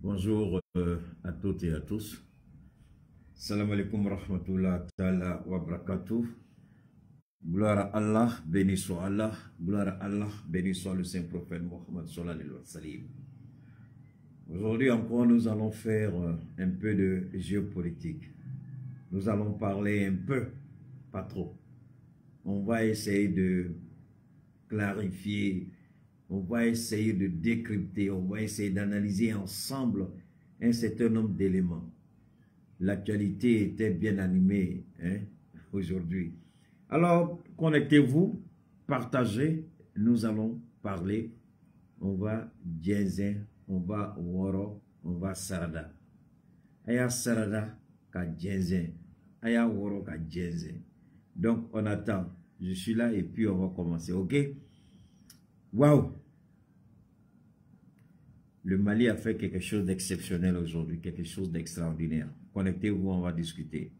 Bonjour à toutes et à tous. Salam alaikum rahmatullah ta'ala wa barakatuh. Gloire à Allah, béni soit Allah. Gloire à Allah, béni soit le saint prophète Mohammed sallallahu alayhi wa sallam. Aujourd'hui encore, nous allons faire un peu de géopolitique. Nous allons parler un peu, pas trop. On va essayer de clarifier, on va essayer de décrypter, on va essayer d'analyser ensemble un certain nombre d'éléments. L'actualité était bien animée aujourd'hui. Alors, connectez-vous, partagez, nous allons parler. On va Djenzen, on va Woro, on va Sarada. Aya Sarada ka Djenzen, Aya Woro ka Djenzen. Donc, on attend. Je suis là et puis on va commencer, ok? Waouh! Le Mali a fait quelque chose d'exceptionnel aujourd'hui, quelque chose d'extraordinaire. Connectez-vous, on va discuter.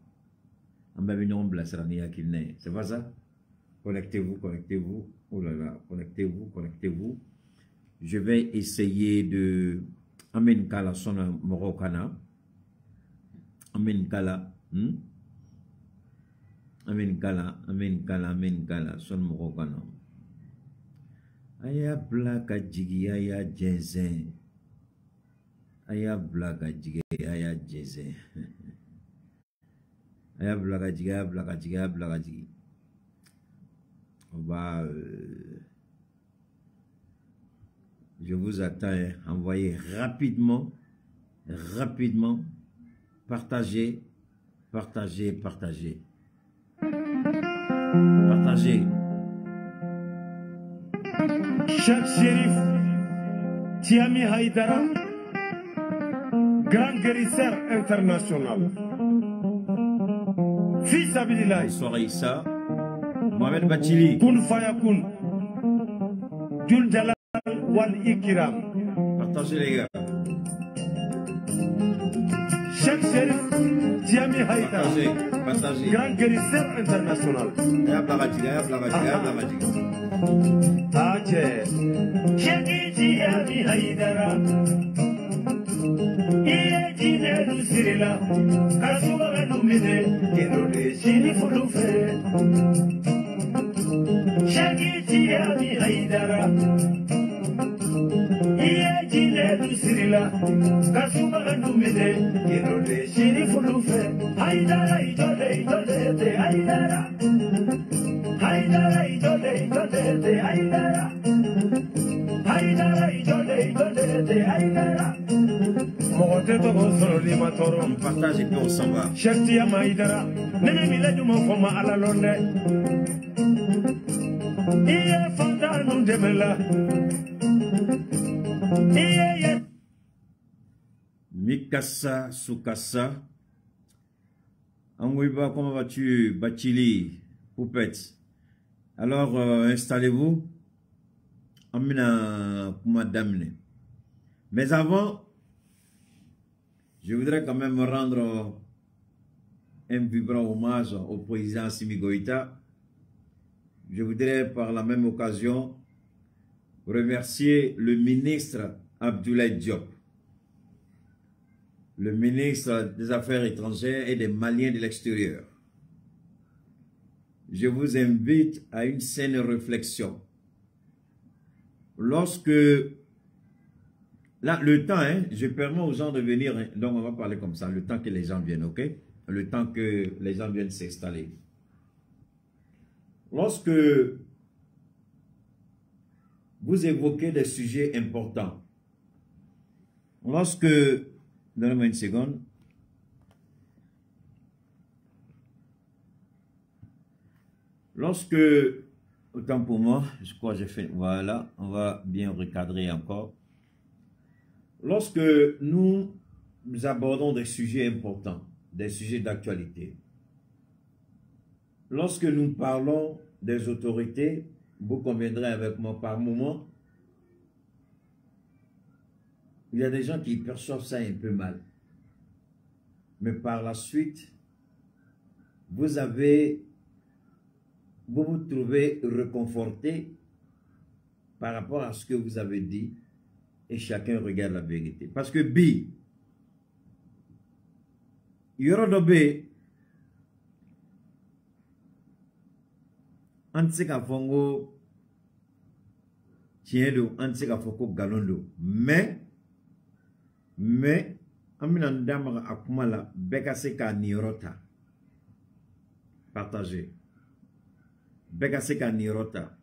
C'est pas ça? Connectez-vous, connectez-vous. Oh là là, connectez-vous, connectez-vous. Je vais essayer de... Amen Kala son Morokana. Amen Kala. Amen Kala, Amen Kala, Amen Kala son Morokana. Aya blaka jigi, aya Djenzen. Aya blaka jigi, aya Djenzen. Aya blaka jigi, aya blaka jigi, aya blaka jigi. On va... je vous attends, envoyez rapidement, rapidement, partagez, partagez, partagez. Partagez. Cheikh Chérif Tiami Haïdara, grand guérisseur international. Fils Abilillah. Bonsoir Issa. Mohamed Bachili. Kun Fayakun. Dul Jalal wal Ikram. Partagez les gars. Cheikh Chérif Tiami Haïdara. Partagez, partagez. Grand guérisseur international. Aya blaka jigi, aya blaka jigi, aya blaka jigi. Ache. Cheikh Tiami Haïdara. Iye jine lusirila. Kasuwa ganumine. Kinode shini fulufe. Cheikh Tiami Haïdara. Iye jine lusirila. Kasuwa ganumine. Kinode shini fulufe. Haïdara ijole ijole te Haïdara. Haïdara ijole ijole te Haïdara. Haïdara ijole ijole te Haïdara. Mogote togo soro lima toro. On partage et puis on s'en va. Cheikh Tiami Haïdara. Nene mila juma foma ala londe. Iye fanda nundemela. Iye ye. Mikasa Sukasa. Angouiba, comment vas-tu? Bachili, Poupette. Alors, installez-vous. Amina Kumadamne. Mais avant, je voudrais quand même rendre un vibrant hommage au président Assimi Goïta. Je voudrais par la même occasion remercier le ministre Abdoulaye Diop, le ministre des Affaires étrangères et des Maliens de l'extérieur. Je vous invite à une saine réflexion. Lorsque, là, le temps, je permets aux gens de venir, donc on va parler comme ça, le temps que les gens viennent, ok? Le temps que les gens viennent s'installer. Lorsque vous évoquez des sujets importants, lorsque, donnez-moi une seconde, lorsque, autant pour moi, je crois que j'ai fait, voilà, on va bien recadrer encore. Lorsque nous abordons des sujets importants, des sujets d'actualité, lorsque nous parlons des autorités, vous conviendrez avec moi par moment, il y a des gens qui perçoivent ça un peu mal. Mais par la suite, vous vous trouvez réconforté par rapport à ce que vous avez dit et chacun regarde la vérité. Parce que bi, Yorodobe, Anseka Fongo, Tiedo, Anseka Foko Galondo. Mais, Aminan Damara Akumala, Bekaseka Nirota. Partagez. Bekaseka Nirota.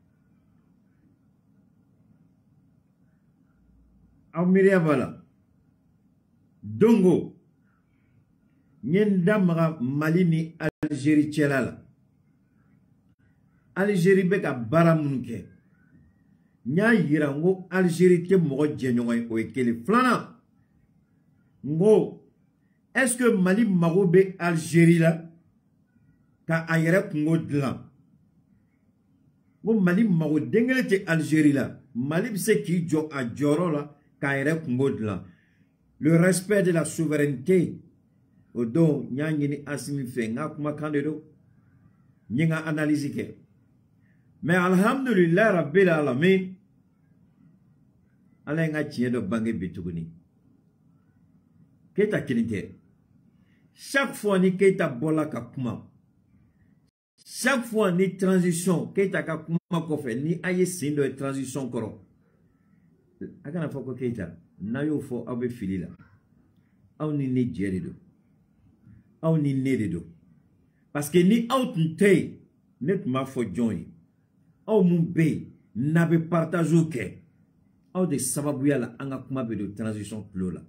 Aumiria Vala. Dongo. Nyen Damara Malini Algérie Tchelala. Algérie beka baramunke. Nya yirango Algérie ke mogo djenyoy oekele flana. Ngo, est-ce que Mali Marobe Algérie là ka ayere kungo dlan? Ngo Mali Maro dengelete Algérie là. Mali bise ki jo a joro là ka ayere kungo dlan. Le respect de la souveraineté. Odo nya ngini asimi fe nga kuma kandedo. Nyenga analyse ke. Mais alhamdulillah rabbil alamin. Ala nga tiye do bange bituguni. Keita kilinte. Chaque fois ni Keita bola ka kuma. Chaque fois ni transition Keita ka kuma kofe ni aye sindo e transition koro. Akana foko Keita na yo fo abe filila. Aw ni ne jeri do. Aw ni ne do. Parce que ni out nte net ma fo join. Aw mun be na be partage ke. Aw de sababuya la anga kuma be de transition plo la.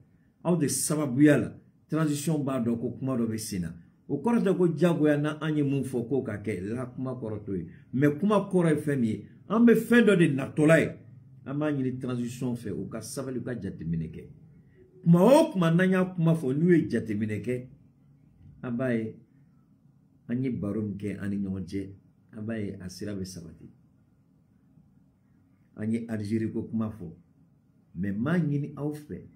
Aw de sababuya la transition ba do ko kuma do be sina. O korata ko jagoya na anye mun fo ko ka ke la kuma koroto yi. Mais kuma koro e femi an be fen do de natolay. Ama ni transition fe o ka sabali ka jatemine ke. Kuma o kuma nanya kuma fo nuwe jatemine ke. Abaye anye barum ke ani nyonje. Abaye asira be sabati. Anye Algérie ko kuma fo. Mais mangini a fait.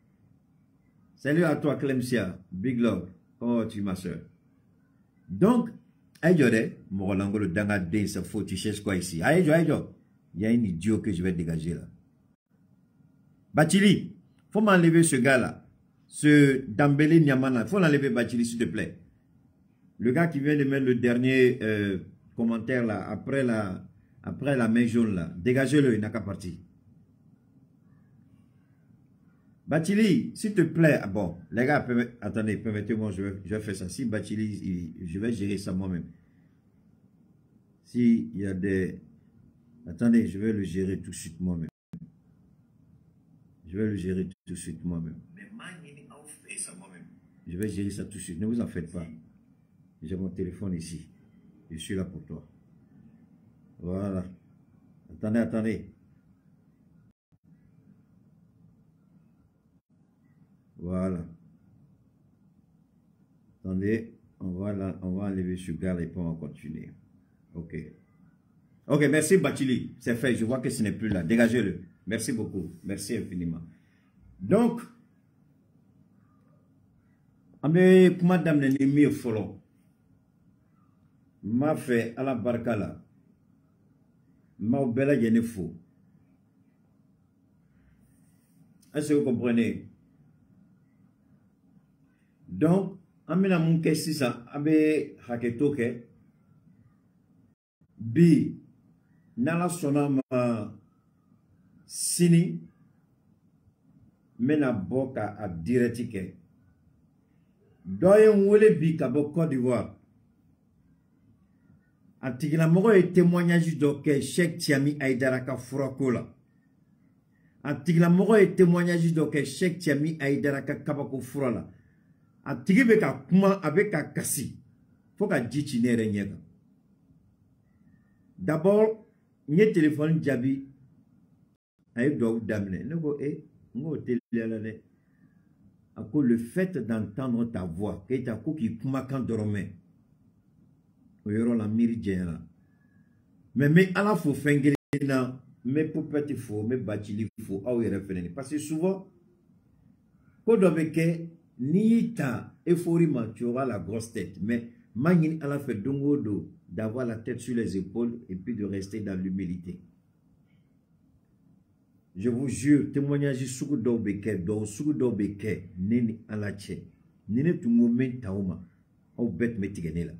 Salut à toi Clemsia, big love. Comment vas-tu ma soeur? Donc, aïe mon langue le danga de ça faut tu cherches quoi ici? Aïe. Il y a un idiot que je vais dégager là. Bachili, faut m'enlever ce gars là. Ce Dambélé Niamana, faut l'enlever Bachili s'il te plaît. Le gars qui vient de mettre le dernier commentaire là après la main jaune là, dégagez-le, il n'a qu'à partir. Bachili, s'il te plaît, bon, les gars, attendez, permettez-moi, je vais faire ça. Si Bachili, je vais gérer ça moi-même. Si il y a des... Attendez, je vais le gérer tout de suite moi-même. Je vais le gérer tout de suite moi-même. Je vais gérer ça tout de suite, ne vous en faites pas. J'ai mon téléphone ici. Je suis là pour toi. Voilà. Attendez. Voilà. Attendez, on va enlever ce gars et puis on va continuer. Ok. Ok, merci Bachili. C'est fait, je vois que ce n'est plus là. Dégagez-le. Merci beaucoup. Merci infiniment. Donc, Amé Madame l'ennemi follow. M'a fait à la barkala. M'a bella yene fou. Est-ce que vous comprenez? Donc, amina munke sisa abe haketoke bi nala sonama sini mena boka a diretike doyen wole bi kabo Côte d'Ivoire atigina mogo e témoignage doke Cheikh Tiami Aïdara ka furakola atigina mogo e témoignage doke Cheikh Tiami Aïdara ka kabako furala a tigi be ka kuma avec ka kasi faut ka jichi nere nyega. D'abord nye téléphone jabi ay do damne nego ngo telele à cause le fait d'entendre ta voix que ta ko ki kuma kan dorome o yoro la miri jena mais ala fo fengeli na mais pour petit faux mais Bachili faux a yere feneni parce que souvent ko do be ke ni ta euphorie tu auras la grosse tête mais Magin a fait dongodo d'avoir la tête sur les épaules et puis de rester dans l'humilité. Je vous jure, témoignage sugu do beke, do sugu do beke, nini alache. Nini tu moment tauma. Au bête metigene là.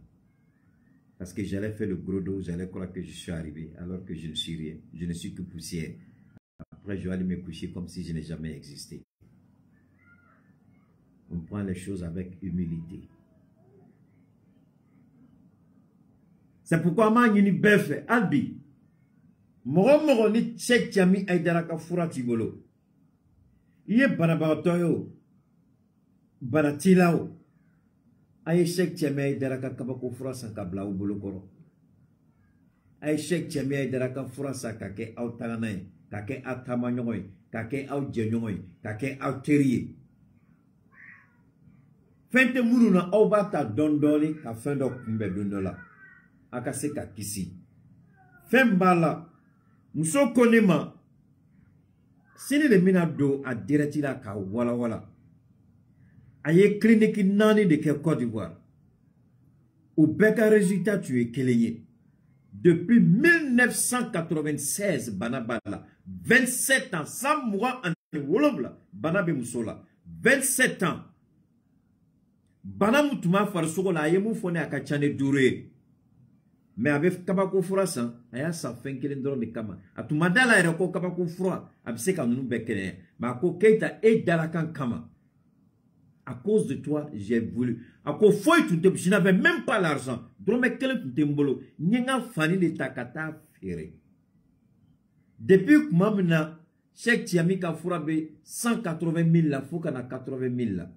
Parce que j'allais faire le gros dos, j'allais croire que je suis arrivé, alors que je ne suis rien. Je ne suis que poussière. Après, je vais aller me coucher comme si je n'ai jamais existé. On prend les choses avec humilité. C'est pourquoi moi, je suis bête. Albi. Moro ni Cheikh Tiami Aidaraka Fura Tibolo. Iye Banabatoyo. Banatilao. Aye Cheikh Tiami Aidaraka Kabako Fura Sankabla ou Bolokoro. Aye Cheikh Tiami Aidaraka Fura Sakake Autanae. Kake Atamanyoy. Kake Audjenyoy. Kake Auterie. Fente Muruna Obata Dondoli. Ka Fendo Kumbe Dondola. Akase Kakisi. Fembala. Muso konema sini le mina do a direct la ka wala wala aye clinique nani de Côte d'Ivoire au beka résultat tu es kelenye depuis 1996 banabala 27 ans 100 mois en wolobla banabe musola 27 ans banamutuma farsogo la yemu fone akachane dure. Mais avec Kabako Fura san, aya sa fin kelen dron de kama. Atu madala era ko Kabako Fura, abse ka nunu bekene. Ma ko keita e dalakan kama. À cause de toi, j'ai voulu. A ko foy tu te, je n'avais même pas l'argent. Drome kelen tu te mbolo. Nyenga fani de takata fere. Depuis que mamna, Cheikh Tiami Kafura be 180 000 la, faut qu'on a 80 000 la.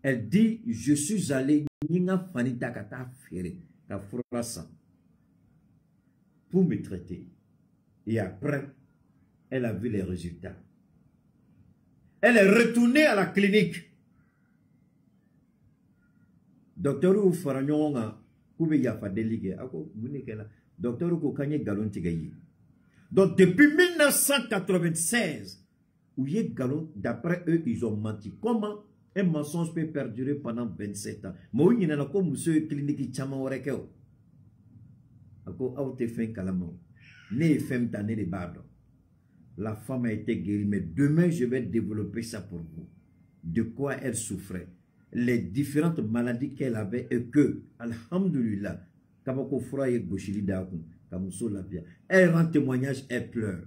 Elle dit, je suis allé, nyenga fani takata fere. Kafura san. Pour me traiter. Et après, elle a vu les résultats. Elle est retournée à la clinique. Docteur ou Faranyonga, Koube Yafa délégué. Docteur ou Kanye Galon Tigayi. Donc depuis 1996, où il y a Galon, d'après eux, ils ont menti. Comment un mensonge peut perdurer pendant 27 ans? Moi, il y a comme monsieur clinique qui Warekeo. La femme a été guérie, mais demain je vais développer ça pour vous. De quoi elle souffrait, les différentes maladies qu'elle avait et que, alhamdulillah, elle rend témoignage, elle pleure.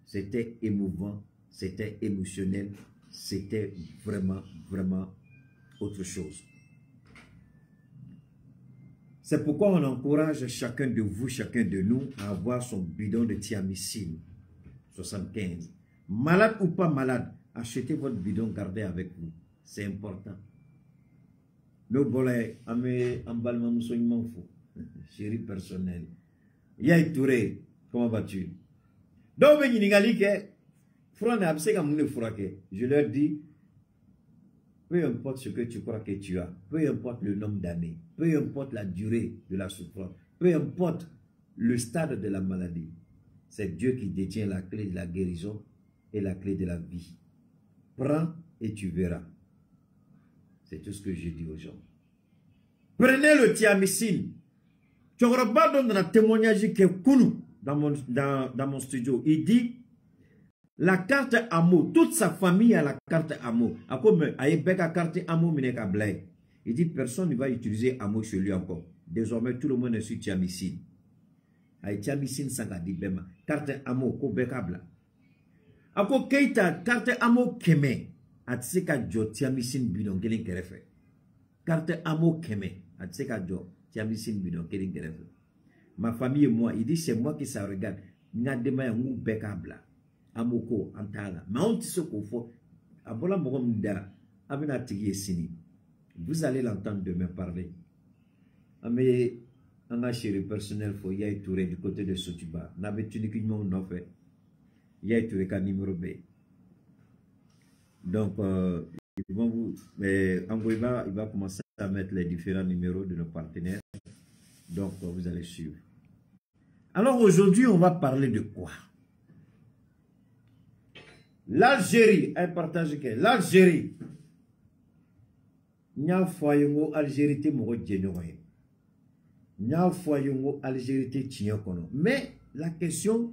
C'était émouvant, c'était émotionnel, c'était vraiment, vraiment autre chose. C'est pourquoi on encourage chacun de vous, chacun de nous, à avoir son bidon de thiamicine 75. Malade ou pas malade, achetez votre bidon, gardez avec vous. C'est important. Nos bolets, emballement, moussoignement fou. Chérie personnelle. Yaï Touré, comment vas-tu? Donc, je leur dis, peu importe ce que tu crois que tu as, peu importe le nombre d'années, peu importe la durée de la souffrance, peu importe le stade de la maladie, c'est Dieu qui détient la clé de la guérison et la clé de la vie. Prends et tu verras. C'est tout ce que je dis aux gens. Prenez le thiamicine. Tu n'auras pas donné un témoignage que Kounou dans mon studio. Il dit, la carte amour, toute sa famille a la carte amour. Il dit, personne ne va utiliser amour chez lui encore. Désormais, tout le monde est sur thiamicine. Thiamicine, ça va dire, carte amour, ko bekabla. Ako keita, carte amour keme. Atseka jo thiamicine bidon kelen kerefe. Carte amour keme. Atseka jo thiamicine bidon kelen kerefe. Ma famille et moi, il dit, c'est moi qui ça regarde. N'adema ngou bekabla. Amoko antala mais on tisse qu'on faut abola mogom dara abena tigi sini. Vous allez l'entendre demain parler. Amé anga chéri personnel fo Yaï Touré du côté de Sotuba n'avait uniquement non fait Yaï Touré ka numéro B. Donc ils vont vous il va commencer à mettre les différents numéros de nos partenaires. Donc vous allez suivre. Alors aujourd'hui on va parler de quoi? L'Algérie, un partage que l'Algérie, nya foyongo Algérie te mo djenoye. Nya foyongo Algérie te tient kono. Mais la question,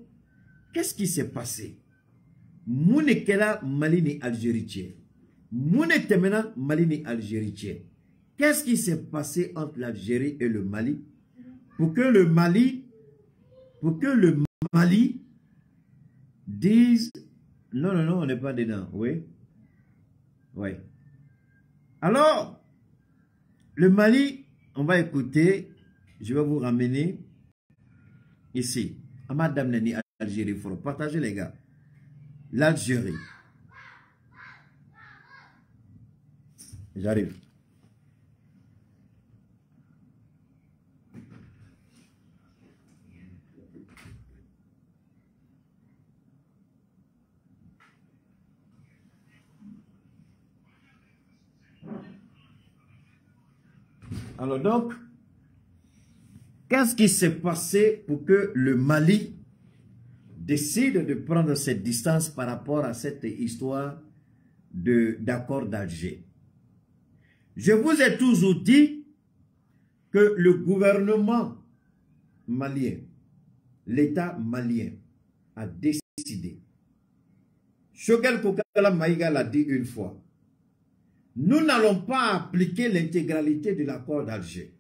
qu'est-ce qui s'est passé? Moune kela Mali ni Algérie. Moune temena Mali ni Algérie. Qu'est-ce qui s'est passé entre l'Algérie et le Mali pour que le Mali dise non, on n'est pas dedans, oui. Oui. Alors, le Mali, on va écouter, je vais vous ramener ici, à Madame Neni, Algérie, il faut partager les gars. L'Algérie. J'arrive. Alors donc, qu'est-ce qui s'est passé pour que le Mali décide de prendre cette distance par rapport à cette histoire d'accord d'Alger? Je vous ai toujours dit que le gouvernement malien, l'État malien a décidé. Choguel Kokala Maïga l'a dit une fois. Nous n'allons pas appliquer l'intégralité de l'accord d'Alger.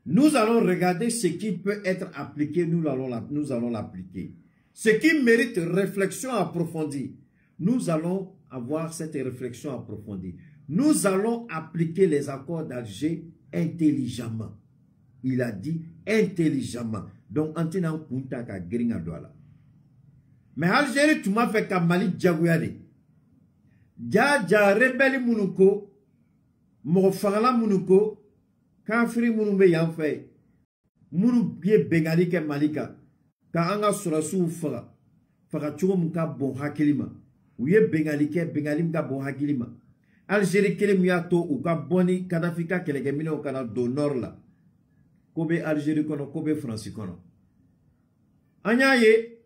Nous allons regarder ce qui peut être appliqué, nous allons l'appliquer. Ce qui mérite réflexion approfondie, nous allons avoir cette réflexion approfondie. Nous allons appliquer les accords d'Alger intelligemment. Il a dit intelligemment. Donc, Antina Kunta ka Gringa Douala. Mais Algérie, tu m'as fait qu'à Mali Djagouyade. Dja rebelle Mounouko, Morfala Mounouko, Kafri Mounoumbe Yanfei, Mounou Bie Bengali ke Malika, Ka Anga Surasu Fara, Farachou Mka Bon Hakilima, Ouye Bengali ke Bengali Mka Bon Hakilima, Algérie Kelemiato ou Ka Boni, Kadafika Kelegemine au Canada do Nord la, Kobe Algérie kono, Kobe France kono. Anyaye,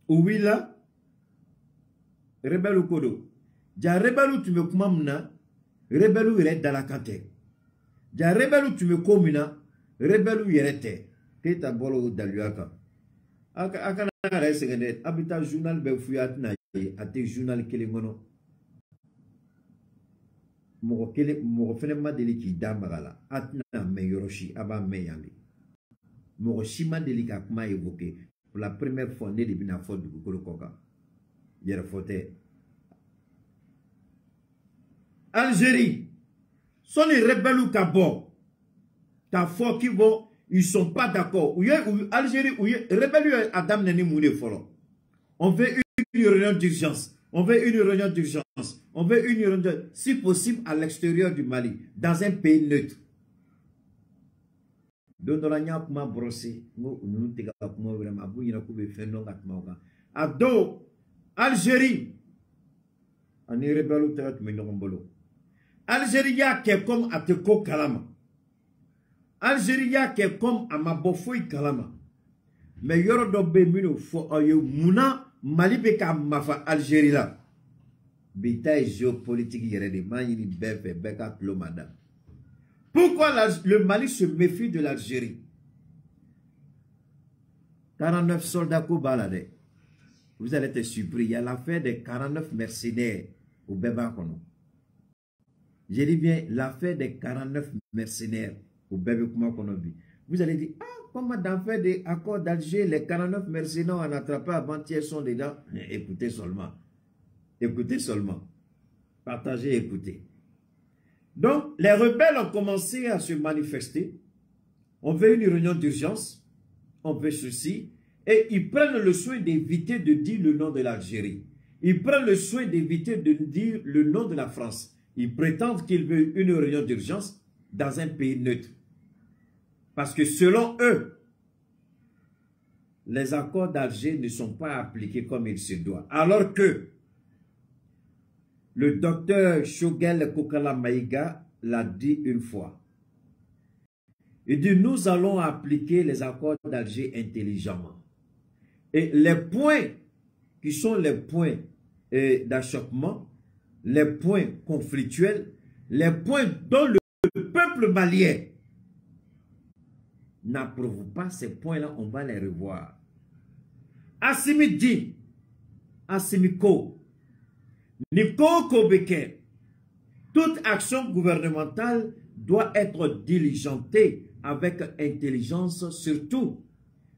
Ouila, Rebelle Kodo. Ja rebelle tu me kumamna, rebelle yere dalakante. Ja rebelle tu me komina, rebelle yerete. Keta bolo daluaka. Aka na rese gende habita journal be fuyat na ate journal kelingono. Mo fene madeli ki damagala atna me yoroshi aba me yambi. Mo shima delika kuma évoqué pour la première fois né de bina faute du Kolo Koka. Algérie, sont les rebelles ou Kabo, ta foi qui vont, ils sont pas d'accord. Algérie, rebelle Adam Neni Moune Folo. On veut une réunion d'urgence. On veut une réunion d'urgence. On veut une réunion, si possible, à l'extérieur du Mali, dans un pays neutre. Dondolanya kuma brossé, nous te ga kuma vraiment, vous y'en a coupé fait non à kuma. Ado, Algérie, on est rebelle ou t'as mis dans bolo. Algérie y'a qui comme à te ko kalama. Algérie y'a qui comme à ma bofoui kalama. Mais yoro do be mino fo ayo muna Mali be ka mafa Algérie là. Bitaille géopolitique yere de manini befe beka klo madame. Pourquoi le Mali se méfie de l'Algérie? 49 soldats Kobalade. Vous allez être surpris. Il y a l'affaire des 49 mercenaires au Beba Kono. J'ai dit bien l'affaire des 49 mercenaires au Beba Kono. Vous allez dire, ah, comment dans l'affaire des accords d'Alger, les 49 mercenaires en attrapé avant-hier sont dedans? Écoutez seulement. Écoutez seulement. Partagez, écoutez. Donc, les rebelles ont commencé à se manifester. On veut une réunion d'urgence. On veut ceci. Et ils prennent le soin d'éviter de dire le nom de l'Algérie. Ils prennent le soin d'éviter de dire le nom de la France. Ils prétendent qu'ils veulent une réunion d'urgence dans un pays neutre. Parce que selon eux, les accords d'Alger ne sont pas appliqués comme il se doit. Alors que le docteur Choguel Kokala Maïga l'a dit une fois. Il dit, nous allons appliquer les accords d'Alger intelligemment. Et les points qui sont les points d'achoppement, les points conflictuels, les points dont le peuple malien n'approuve pas, ces points-là, on va les revoir. Assimi dit, Assimi ko, Niko Kobeke, toute action gouvernementale doit être diligentée avec intelligence, surtout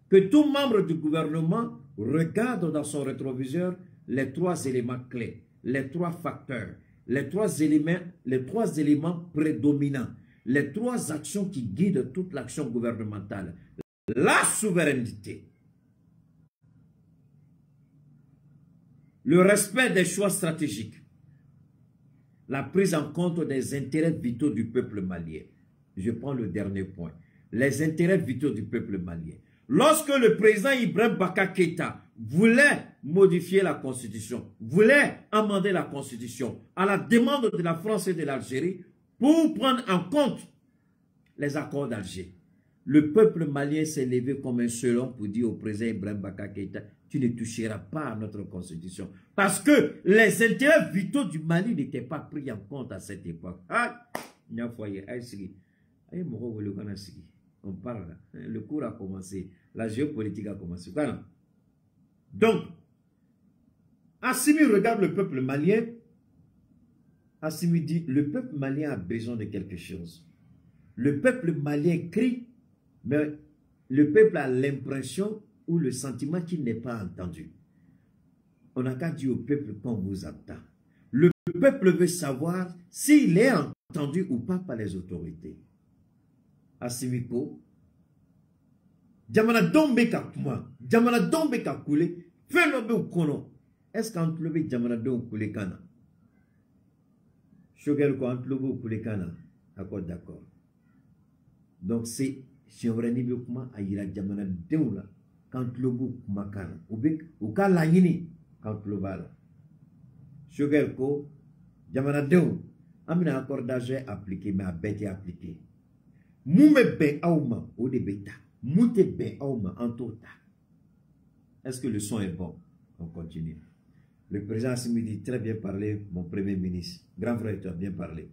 que tout membre du gouvernement regarde dans son rétroviseur les 3 éléments clés, les 3 facteurs, les trois éléments prédominants, les 3 actions qui guident toute l'action gouvernementale. La souveraineté, le respect des choix stratégiques, la prise en compte des intérêts vitaux du peuple malien. Je prends le dernier point. Les intérêts vitaux du peuple malien. Lorsque le président Ibrahim Baka Keïta voulait modifier la constitution, voulait amender la constitution à la demande de la France et de l'Algérie pour prendre en compte les accords d'Alger, le peuple malien s'est levé comme un seul homme pour dire au président Ibrahim Baka Keïta, tu ne toucheras pas à notre constitution. Parce que les intérêts vitaux du Mali n'étaient pas pris en compte à cette époque. On parle là. Le cours a commencé. La géopolitique a commencé. Voilà. Donc, Assimi regarde le peuple malien. Assimi dit, le peuple malien a besoin de quelque chose. Le peuple malien crie, mais le peuple a l'impression ou le sentiment qu'il n'est pas entendu. On n'a qu'à dire au peuple qu'on vous entend. Le peuple veut savoir s'il est entendu ou pas par les autorités. Assimiko, Jamana dombe ka kuma, Jamana dombe ka kule, fait l'obe ou kono. Est-ce qu'en lobe Jamana dombe kule kana? Shogel ko en lobe ou kule kana? D'accord. Donc c'est souveraineté kuma ayira Jamana dombe la, quand lobe ou kuma kana. Ou ka langini, quand lobe la. Shogel ko, Jamana dombe, amina accord d'Alger appliqué, mais a bête appliqué. Moume ben aouma ou de bêta. Moute ben aouma en tota. Est-ce que le son est bon? On continue. Le président Assimi dit très bien parlé, mon premier ministre. Grand frère, tu as bien parlé.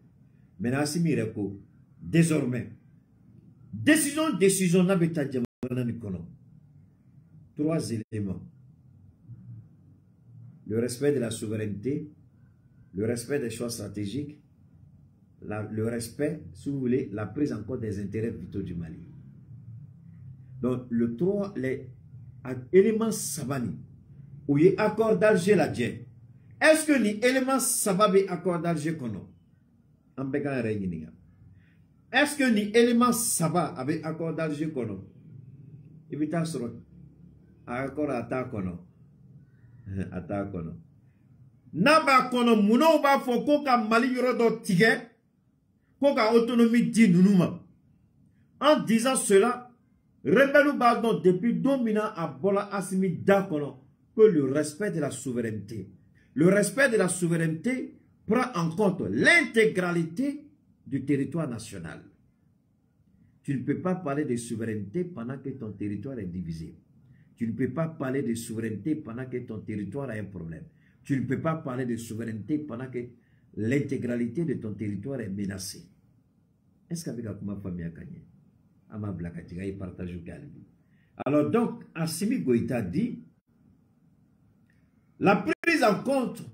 Maintenant, Assimi Reko, désormais, décision n'abeta djamana nikono. 3 éléments. Le respect de la souveraineté, le respect des choix stratégiques, le respect, si vous voulez, la prise en compte des intérêts vitaux du Mali. Donc, les éléments sabani, où il y a accord d'Alger la djé. Est-ce que les éléments sababi accord d'Alger kono? Est-ce que les éléments saba avec accord d'Alger kono? Il y a accord à ta kono. Ata kono. Naba kono muno ba foko ka Mali yorodo tige. Koka autonomie dit nounouma. En disant cela, Rebelou Badon depuis 2 minutes à Bola Assimi Dakono que le respect de la souveraineté. Le respect de la souveraineté prend en compte l'intégralité du territoire national. Tu ne peux pas parler de souveraineté pendant que ton territoire est divisé. Tu ne peux pas parler de souveraineté pendant que ton territoire a un problème. Tu ne peux pas parler de souveraineté pendant que l'intégralité de ton territoire est menacée. Est-ce qu'avec ma famille a gagné? Il partage au calme. Alors donc, Assimi Goïta dit la prise en compte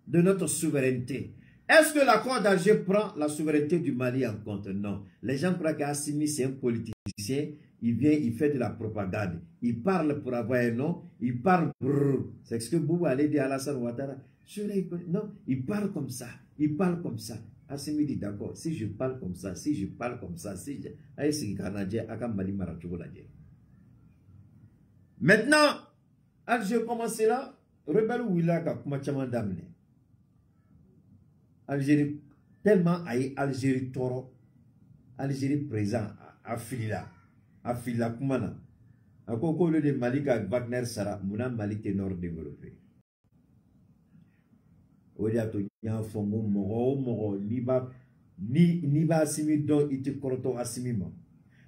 de notre souveraineté. Est-ce que l'accord d'Alger prend la souveraineté du Mali en compte? Non. Les gens croient qu'Assimi c'est un politicien, il vient, il fait de la propagande. Il parle pour avoir un nom, il parle pour... C'est ce que Boubou allait dire à Alassane Ouattara. Non, il parle comme ça, il parle comme ça. Assimi dit d'accord, si je parle comme ça, si je parle comme ça, si je... Maintenant, Alger commencé là, rebelle Ouilaka, comment tu m'as d'amener? Algérie, tellement aïe Algérie toro, Algérie présent à Filila, Kumana. À Koko le de Malika Wagner Sara, Mouna Mali ténor développé. Odiato Yan Fongo Moro, ni ba Assimi don ite koroto Assimi mo.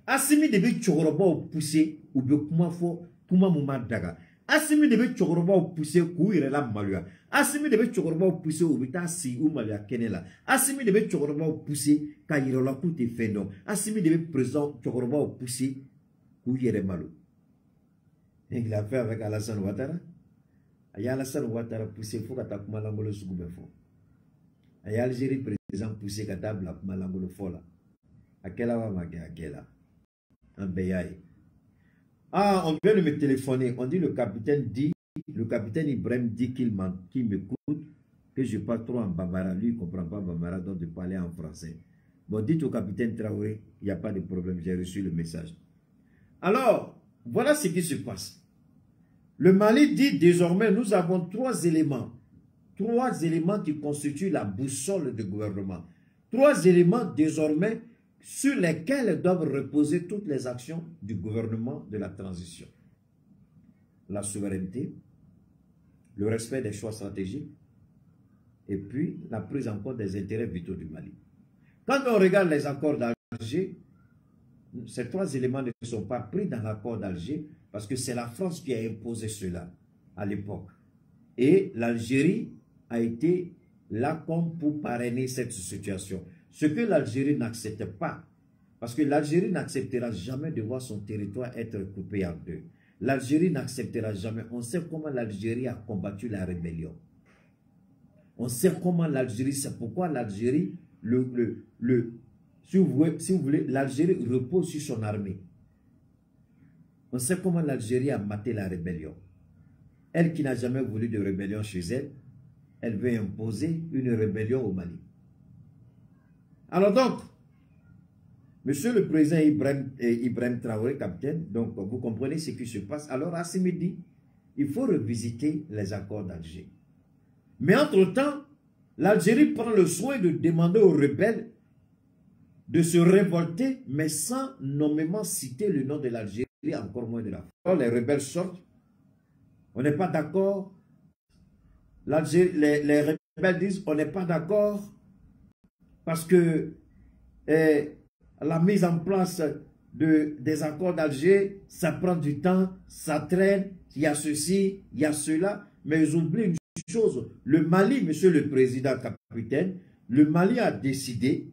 Assimi debe chokoroba pousser ou be kuma fo kuma muma daga. Assimi debe chokoroba pousser ku ire la malua. Assimi debe chokoroba pousser ou bita si ou malua kenela. Assimi debe chokoroba pousser ka ire la ku te fendo. Assimi debe présent chokoroba pousser ku ire malu. Et il a fait avec Alassane Ouattara. Il y a Alassane Ouattara poussé pour que tu malangolo sougubefo. Il y a Algérie président poussé que tu malangolo fola. À quelle heure ma gueule? En Béaï. Ah, on vient de me téléphoner. On dit le capitaine Ibrahim dit qu'il m'écoute, que je parle trop en bambara. Lui, il ne comprend pas bambara, donc de parler en français. Bon, dites au capitaine Traoré, il n'y a pas de problème, j'ai reçu le message. Alors, voilà ce qui se passe. Le Mali dit désormais, nous avons trois éléments qui constituent la boussole du gouvernement. Trois éléments désormais sur lesquels doivent reposer toutes les actions du gouvernement de la transition. La souveraineté, le respect des choix stratégiques et puis la prise en compte des intérêts vitaux du Mali. Quand on regarde les accords d'Alger, ces trois éléments ne sont pas pris dans l'accord d'Alger parce que c'est la France qui a imposé cela à l'époque. Et l'Algérie a été là comme pour parrainer cette situation. Ce que l'Algérie n'accepte pas, parce que l'Algérie n'acceptera jamais de voir son territoire être coupé en deux. L'Algérie n'acceptera jamais. On sait comment l'Algérie a combattu la rébellion. On sait comment l'Algérie, c'est pourquoi l'Algérie, si vous voulez, l'Algérie repose sur son armée. On sait comment l'Algérie a maté la rébellion. Elle qui n'a jamais voulu de rébellion chez elle, elle veut imposer une rébellion au Mali. Alors donc, monsieur le président Ibrahim Traoré, capitaine, donc vous comprenez ce qui se passe. Alors à ce midi, il faut revisiter les accords d'Alger. Mais entre-temps, l'Algérie prend le soin de demander aux rebelles de se révolter, mais sans nommément citer le nom de l'Algérie, encore moins de la France. Alors les rebelles sortent, on n'est pas d'accord. Les rebelles disent on n'est pas d'accord parce que la mise en place des accords d'Alger, ça prend du temps, ça traîne, il y a ceci, il y a cela, mais ils oublient une chose, le Mali, monsieur le président capitaine, le Mali a décidé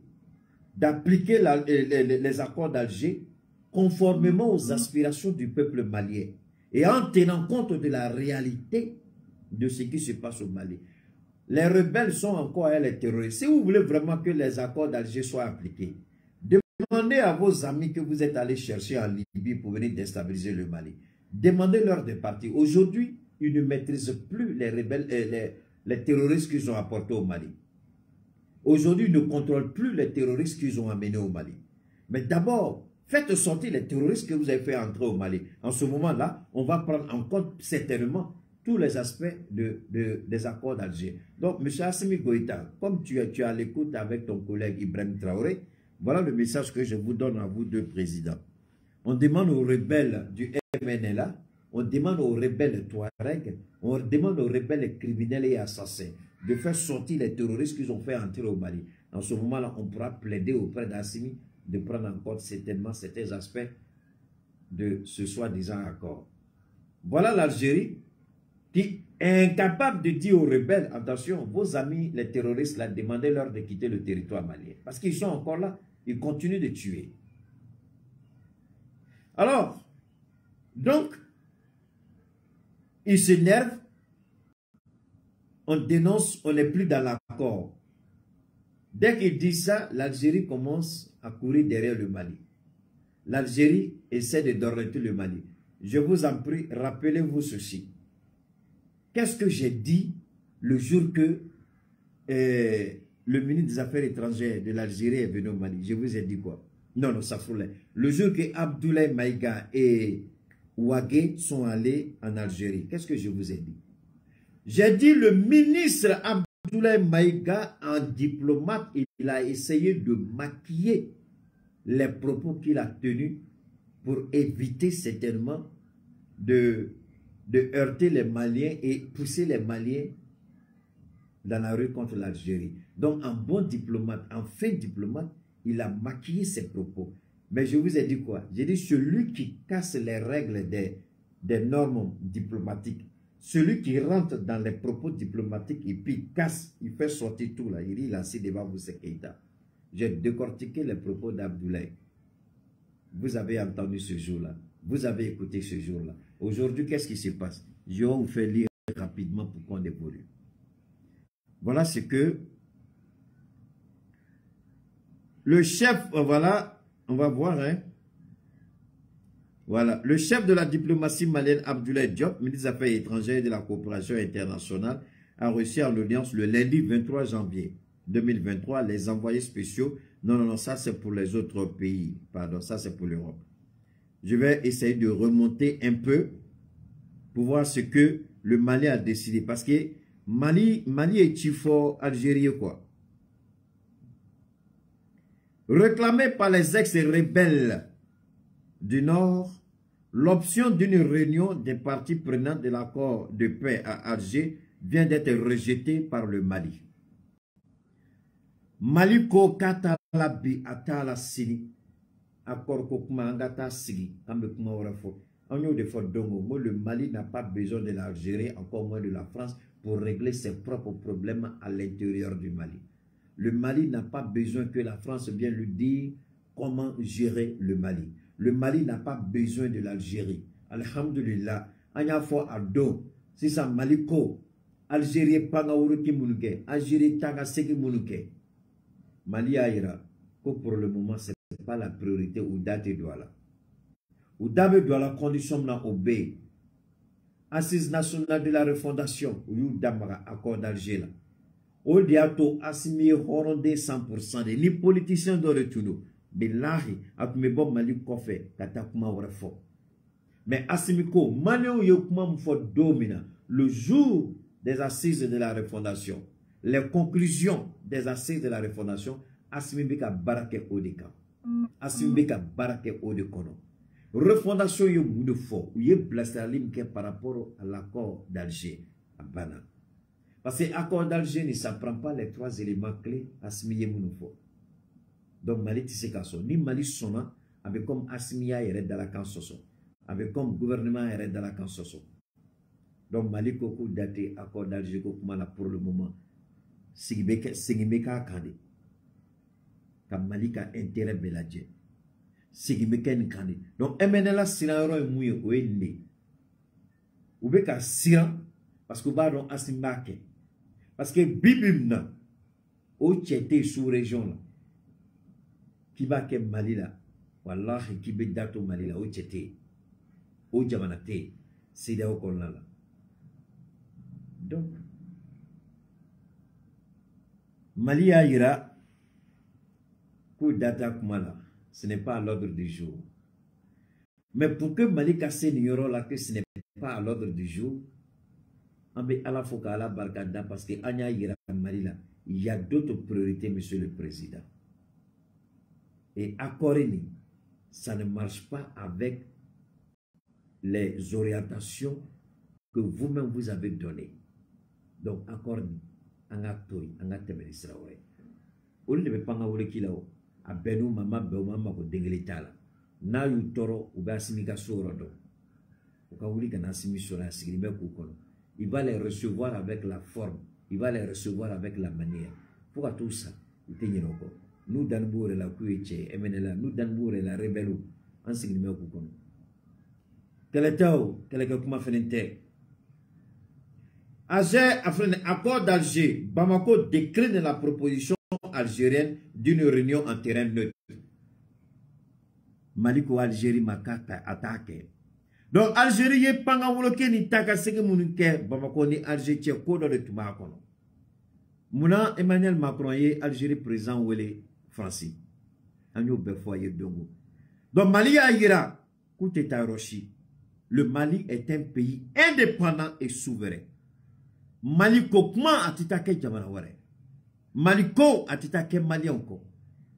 d'appliquer les accords d'Alger conformément aux aspirations du peuple malien et en tenant compte de la réalité de ce qui se passe au Mali. Les rebelles sont encore les terroristes. Si vous voulez vraiment que les accords d'Alger soient appliqués, demandez à vos amis que vous êtes allés chercher en Libye pour venir déstabiliser le Mali. Demandez-leur de partir. Aujourd'hui, ils ne maîtrisent plus les rebelles, les terroristes qu'ils ont apportés au Mali. Aujourd'hui, ils ne contrôlent plus les terroristes qu'ils ont amenés au Mali. Mais d'abord, faites sortir les terroristes que vous avez fait entrer au Mali. En ce moment-là, on va prendre en compte certainement tous les aspects des accords d'Alger. Donc, M. Assimi Goïta, comme tu es à l'écoute avec ton collègue Ibrahim Traoré, voilà le message que je vous donne à vous deux présidents. On demande aux rebelles du MNLA, on demande aux rebelles Touareg, on demande aux rebelles criminels et assassins de faire sortir les terroristes qu'ils ont fait entrer au Mali. En ce moment-là, on pourra plaider auprès d'Assimi de prendre en compte certainement certains aspects de ce soi-disant accord. Voilà l'Algérie qui est incapable de dire aux rebelles, attention, vos amis, les terroristes, là, demandez-leur de quitter le territoire malien. Parce qu'ils sont encore là, ils continuent de tuer. Alors, donc, ils s'énervent, on dénonce, on n'est plus dans l'accord. Dès qu'ils disent ça, l'Algérie commence à courir derrière le Mali. L'Algérie essaie de dorloter le Mali. Je vous en prie, rappelez-vous ceci. Qu'est-ce que j'ai dit le jour que le ministre des Affaires étrangères de l'Algérie est venu au Mali? Je vous ai dit quoi? Non, ça foulait. Le jour que Abdoulaye Maïga et Ouagué sont allés en Algérie, qu'est-ce que je vous ai dit? J'ai dit le ministre Abdoulaye Maïga, en diplomate, il a essayé de maquiller les propos qu'il a tenus pour éviter certainement de heurter les Maliens et pousser les Maliens dans la rue contre l'Algérie. Donc, en bon diplomate, en fin diplomate, il a maquillé ses propos. Mais je vous ai dit quoi? J'ai dit celui qui casse les règles des normes diplomatiques, celui qui rentre dans les propos diplomatiques et puis casse, il fait sortir tout là, il dit là, c'est devant vous, c'est Keïta. J'ai décortiqué les propos d'Abdoulaye. Vous avez entendu ce jour-là, vous avez écouté ce jour-là. Aujourd'hui, qu'est-ce qui se passe? Je vais vous faire lire rapidement pour qu'on évolue. Voilà ce que le chef, voilà, on va voir, hein. Voilà, le chef de la diplomatie malienne, Abdoulaye Diop, ministre des Affaires étrangères et de la coopération internationale, a reçu en audience le lundi 23 janvier 2023 les envoyés spéciaux. Non, ça c'est pour les autres pays. Pardon, ça c'est pour l'Europe. Je vais essayer de remonter un peu pour voir ce que le Mali a décidé. Parce que Mali est Tifo, Algérie, quoi. Réclamé par les ex-rebelles du Nord, l'option d'une réunion des parties prenantes de l'accord de paix à Alger vient d'être rejetée par le Mali. Mali ko kata labi atala sini accord ko kuma ngata sigi ambe kuma wara fo onyo de fo dongo mo le Mali n'a pas besoin de l'Algérie, encore moins de la France pour régler ses propres problèmes à l'intérieur du Mali. Le Mali n'a pas besoin que la France vienne lui dire comment gérer le Mali. Le Mali n'a pas besoin de l'Algérie. Alhamdulillah, anya fo ado si ça Mali ko Algérie panga uruki munuke, Algérie tanga seki munuke. Mali aïra, pour le moment, ce n'est pas la priorité ou date douala. Ou date douala condition na obé. Assise nationale de la refondation, ou you damara accord d'Alger. Au diato assimi horonde 100% de ni politiciens de retour. Billahi, ak me bon Mali kofe, katakuma warafo. Mais assimiko, Mali yokuma mfo domina, le jour des assises de la refondation. Les conclusions des assises de la refondation, Assimibeka Barake Odeka. Assimibeka Barake Odekono. Refondation yo mounou fort, ou ye blastalim ke par rapport à l'accord d'Alger, à Bana. Parce que l'accord d'Alger ne s'apprend pas les trois éléments clés, Assimiye mounou fort. Donc Mali tisse kaso, ni Mali sona, avec comme Assimiya yere dans la kansoso, avec comme gouvernement yere dans la kansoso. Donc Mali koko daté accord d'Alger kokumana pour le moment. Sigimeka kande comme Malika intérêt beladje Sigimeka nkande donc MNLA sinaro e mouye o ende ubeka siran parce que ba don asimbake parce que bibimna o tchete sous région là qui va ke Mali là wallahi qui be dato Mali là o tchete o jamanate sida o kolala donc Mali a ira coup data kumala, ce n'est pas à l'ordre du jour. Mais pour que Mali casse n'ignore là que ce n'est pas à l'ordre du jour, on peut à la fois à la barcada parce que Anya ira Mali là, il y a d'autres priorités, monsieur le président. Et à Corénie, ça ne marche pas avec les orientations que vous-même vous avez données. Donc, à Corénie, anga temeli sira wore olu de be panga wore kilao a benu mama be o mama ko dengeli tala na yu toro u ba simika soro do o ka wuli kana simi sora sigiri be ku kono il va les recevoir avec la forme, il va les recevoir avec la manière. Pour tout ça il te nyino ko nous dan boure la kueche emenela nous dan boure la rebelu en sigiri be ku kono kele ka kuma fenente Alger a fait un accord d'Alger. Bamako décline la proposition algérienne d'une réunion en terrain neutre. Maliko Algérie makata attaqué. Donc Algérie est pas ngawoloke ni taka sege mununke Bamako ni Algérie ko do de tuma kono. Muna Emmanuel Macron est Algérie président wele français. Anyo be foyer dongo. Donc Mali a ira koute taroshi. Le Mali est un pays indépendant et souverain. Maliko kuma atitake jamana ware. Maliko atitake malien ko.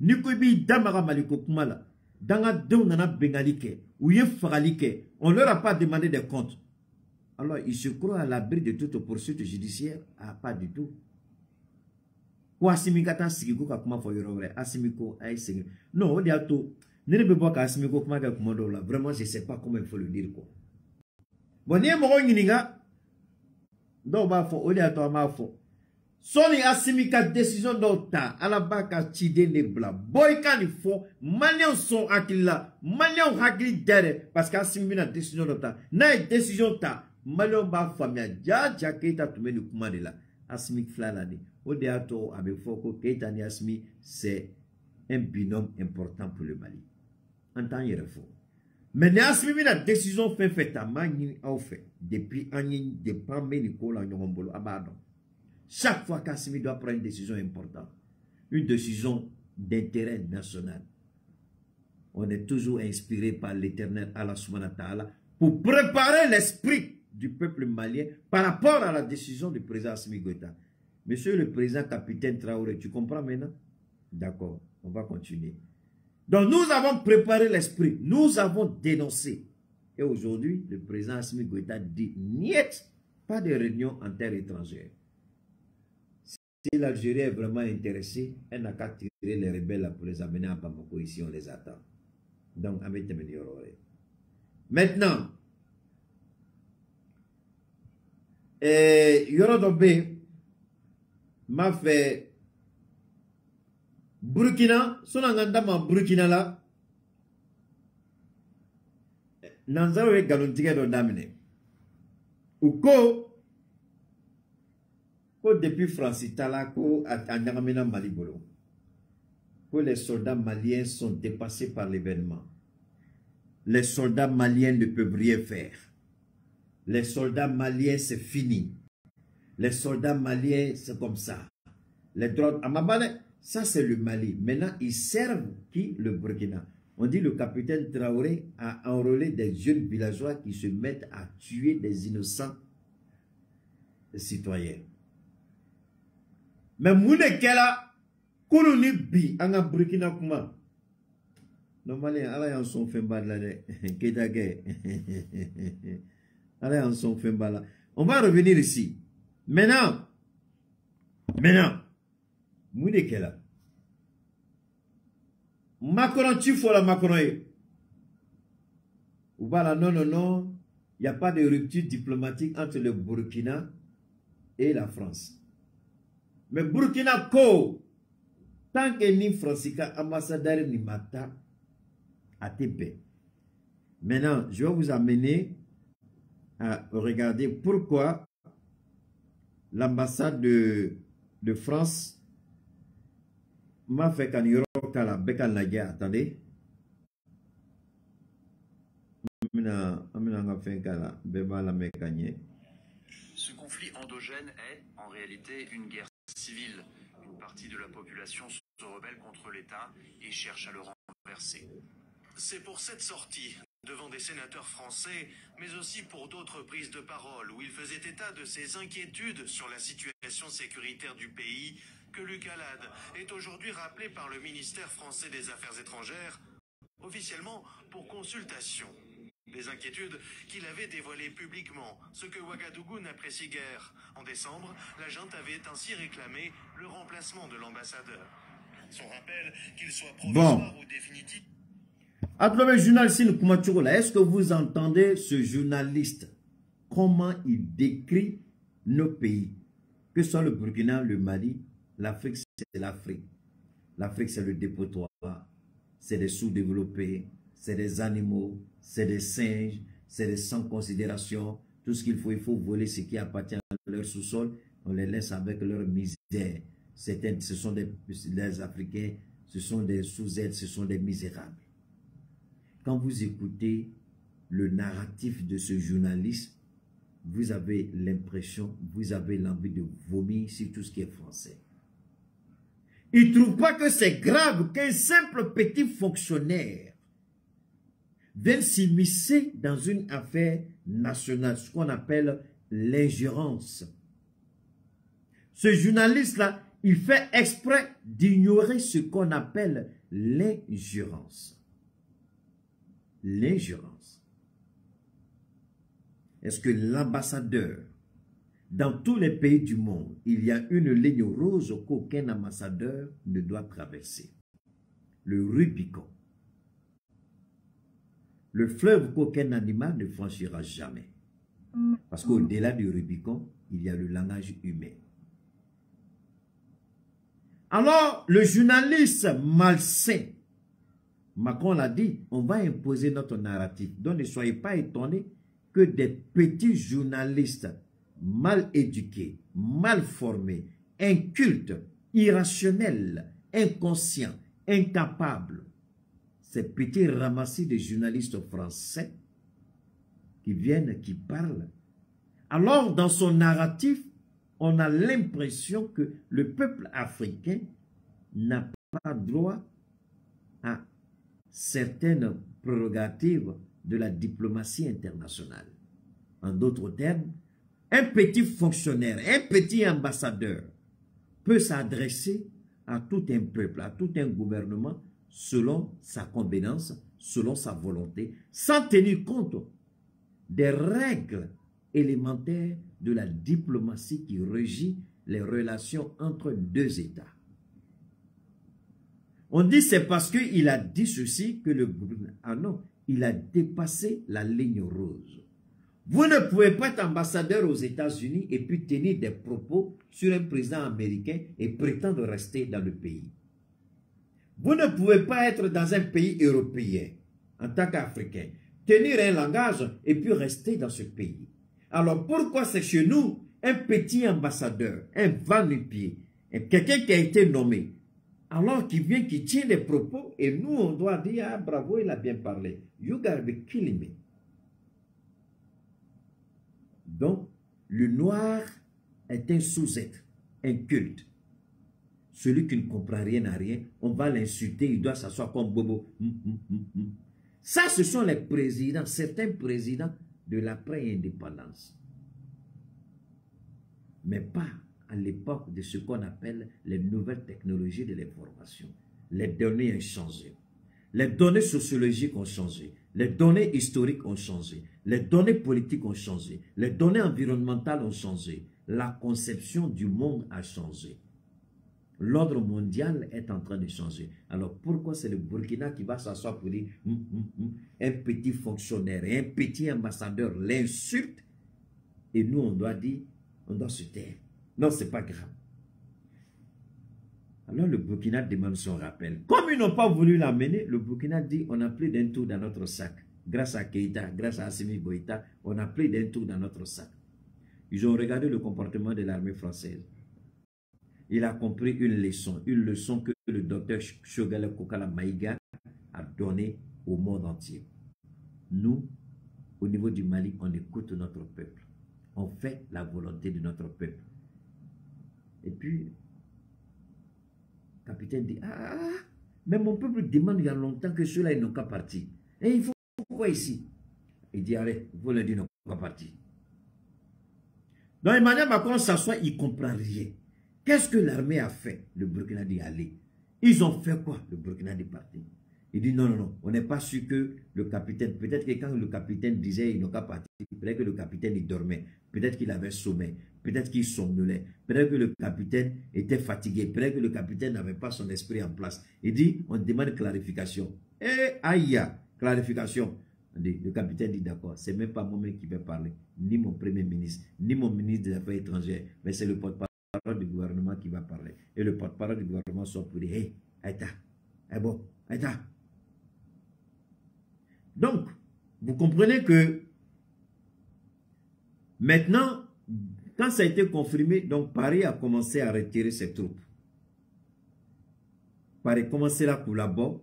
Niko bi damara Maliko kuma la. Danga don nana bengalike ou ye fagalike. On leur a pas demandé des comptes. Alors ils se croient à l'abri de toute poursuite judiciaire. Ah, pas du tout. Ou asimikata sigigo ka kuma fo yoro ware. Asimiko ay sigi. Non, on dit à tout. Ne be boka asimiko kuma ka kuma do la. Vraiment je sais pas comment il faut le dire quoi. Bon, ni mo ngininga. Donc, bah, faut aller à toi, ma faut. Soni Assimi ka décision d'Ota, à la base ka Chide Nebla, boy kan il faut, Maliens sont akila, Maliens hakili dere, parce qu'Assimi na décision d'Ota, na décision ta, Maliens ba famia, ja Keita tume ni kuma de la, Assimi flalani, Odeato avec Foko, Keita ni Assimi, c'est un binôme important pour le Mali. En tant qu'il faut. Mais Assimi na décision fait à Mani au fait, depuis Annie, depuis Ménicola, Nyongolo, Abadon. Chaque fois qu'Assimi doit prendre une décision importante, une décision d'intérêt national, on est toujours inspiré par l'Éternel Allah subhanahu wa ta'ala pour préparer l'esprit du peuple malien par rapport à la décision du président Assimi Goïta. Monsieur le président capitaine Traoré, tu comprends maintenant? D'accord, on va continuer. Donc nous avons préparé l'esprit, nous avons dénoncé. Et aujourd'hui, le président Assimi Goïta dit niet, pas de réunion en terre étrangère. Si l'Algérie est vraiment intéressée, elle n'a qu'à tirer les rebelles pour les amener à Bamako. Ici, on les attend. Donc, maintenant, Yorodobe m'a fait Burkina, son engagement Burkina là, Nanzaro est galontiga de Damine. Ou ko depuis Francitala, Malibolo, que les soldats maliens sont dépassés par l'événement. Les soldats maliens ne peuvent rien faire. Les soldats maliens, c'est fini. Les soldats maliens, c'est comme ça. Les droits, ça c'est le Mali. Maintenant, ils servent qui? Le Burkina. On dit le capitaine Traoré a enrôlé des jeunes villageois qui se mettent à tuer des innocents citoyens. Mais moune kela kounouni bi anga Burkina kuma. Normalement, ala yan son femba la de kedage. Ala yan son femba la. On va revenir ici. Maintenant, moune kela. Macron tu faut la Macron. Ou voilà, non, il n'y a pas de rupture diplomatique entre le Burkina et la France. Mais Burkina Ko, tant que ni Francica ambassadeur ni Mata à TP. Maintenant, je vais vous amener à regarder pourquoi l'ambassade de France m'a fait qu'en Europe, la Beka Nadia, attendez. Ce conflit endogène est, en réalité, une guerre civile. Une partie de la population se rebelle contre l'État et cherche à le renverser. C'est pour cette sortie, devant des sénateurs français, mais aussi pour d'autres prises de parole, où il faisait état de ses inquiétudes sur la situation sécuritaire du pays, que Luc Alade est aujourd'hui rappelé par le ministère français des Affaires étrangères, officiellement pour consultation. Des inquiétudes qu'il avait dévoilées publiquement, ce que Ouagadougou n'apprécie guère. En décembre, la junte avait ainsi réclamé le remplacement de l'ambassadeur. Son rappel qu'il soit provisoire ou définitif. Est-ce que vous entendez ce journaliste? Comment il décrit nos pays? Que ce soit le Burkina, le Mali, l'Afrique c'est l'Afrique. L'Afrique c'est le dépotoir, c'est des sous-développés, c'est des animaux, c'est des singes, c'est des sans considération. Tout ce qu'il faut voler ce qui appartient à leur sous-sol, on les laisse avec leur misère. Ce sont des Africains, ce sont des sous-aides, ce sont des misérables. Quand vous écoutez le narratif de ce journaliste, vous avez l'impression, vous avez l'envie de vomir sur tout ce qui est français. Il ne trouve pas que c'est grave qu'un simple petit fonctionnaire vienne s'immiscer dans une affaire nationale, ce qu'on appelle l'ingérence. Ce journaliste-là, il fait exprès d'ignorer ce qu'on appelle l'ingérence. L'ingérence. Est-ce que l'ambassadeur, dans tous les pays du monde, il y a une ligne rose qu'aucun ambassadeur ne doit traverser? Le Rubicon. Le fleuve qu'aucun animal ne franchira jamais. Parce qu'au-delà du Rubicon, il y a le langage humain. Alors, le journaliste malsain, Macron l'a dit, on va imposer notre narratif. Donc, ne soyez pas étonnés que des petits journalistes mal éduqués, mal formés, incultes, irrationnels, inconscients, incapables, ces petits ramassis de journalistes français qui viennent, qui parlent. Alors, dans son narratif, on a l'impression que le peuple africain n'a pas droit à certaines prérogatives de la diplomatie internationale. En d'autres termes, un petit fonctionnaire, un petit ambassadeur peut s'adresser à tout un peuple, à tout un gouvernement selon sa convenance, selon sa volonté, sans tenir compte des règles élémentaires de la diplomatie qui régit les relations entre deux États. On dit c'est parce qu'il a dit ceci que le gouvernement... Ah non, il a dépassé la ligne rose. Vous ne pouvez pas être ambassadeur aux États-Unis et puis tenir des propos sur un président américain et prétendre rester dans le pays. Vous ne pouvez pas être dans un pays européen en tant qu'Africain, tenir un langage et puis rester dans ce pays. Alors pourquoi c'est chez nous un petit ambassadeur, un va-nu-pied, quelqu'un qui a été nommé, alors qu'il vient, qui tient des propos et nous on doit dire ah bravo, il a bien parlé. You gotta be killing me. Donc, le noir est un sous-être, un culte. Celui qui ne comprend rien à rien, on va l'insulter, il doit s'asseoir comme bobo. Ça, ce sont les présidents, certains présidents de l'après-indépendance. Mais pas à l'époque de ce qu'on appelle les nouvelles technologies de l'information. Les données ont changé. Les données sociologiques ont changé. Les données historiques ont changé. Les données politiques ont changé. Les données environnementales ont changé. La conception du monde a changé. L'ordre mondial est en train de changer. Alors pourquoi c'est le Burkina qui va s'asseoir pour dire un petit fonctionnaire, un petit ambassadeur l'insulte et nous on doit dire, on doit se taire. Non, c'est pas grave. Alors le Burkina demande son rappel. Comme ils n'ont pas voulu l'amener, le Burkina dit on a plus d'un tour dans notre sac. Grâce à Keïta, grâce à Assimi Goïta, on a plus d'un tour dans notre sac. Ils ont regardé le comportement de l'armée française. Il a compris une leçon que le docteur Shogele Kokala Maïga a donnée au monde entier. Nous, au niveau du Mali, on écoute notre peuple. On fait la volonté de notre peuple. Et puis, le capitaine dit, mais mon peuple demande il y a longtemps que ceux-là, ils n'ont qu'à partir. Et il faut quoi ici? Il dit, allez, vous leur dites, ils n'ont qu'à partir. Donc, Emmanuel Macron s'assoit, il ne comprend rien. Qu'est-ce que l'armée a fait? Le Burkina dit, allez. Ils ont fait quoi? Le Burkina dit, partir. Il dit, non, non, non, on n'est pas sûr que le capitaine, peut-être que quand le capitaine disait, ils n'ont qu'à partir, peut-être que le capitaine, il dormait, peut-être qu'il avait sommeil, peut-être qu'il somnolait, peut-être que le capitaine était fatigué, peut-être que le capitaine n'avait pas son esprit en place. Il dit, on demande clarification. Eh, aïe, clarification. Le capitaine dit, d'accord, c'est même pas moi-même qui vais parler, ni mon premier ministre, ni mon ministre des Affaires étrangères, mais c'est le porte-parole du gouvernement qui va parler. Et le porte-parole du gouvernement sort pour dire, hé, Aïta, eh bon, Aïta. Donc, vous comprenez que maintenant, quand ça a été confirmé, donc Paris a commencé à retirer ses troupes. Paris commencé là pour là-bas.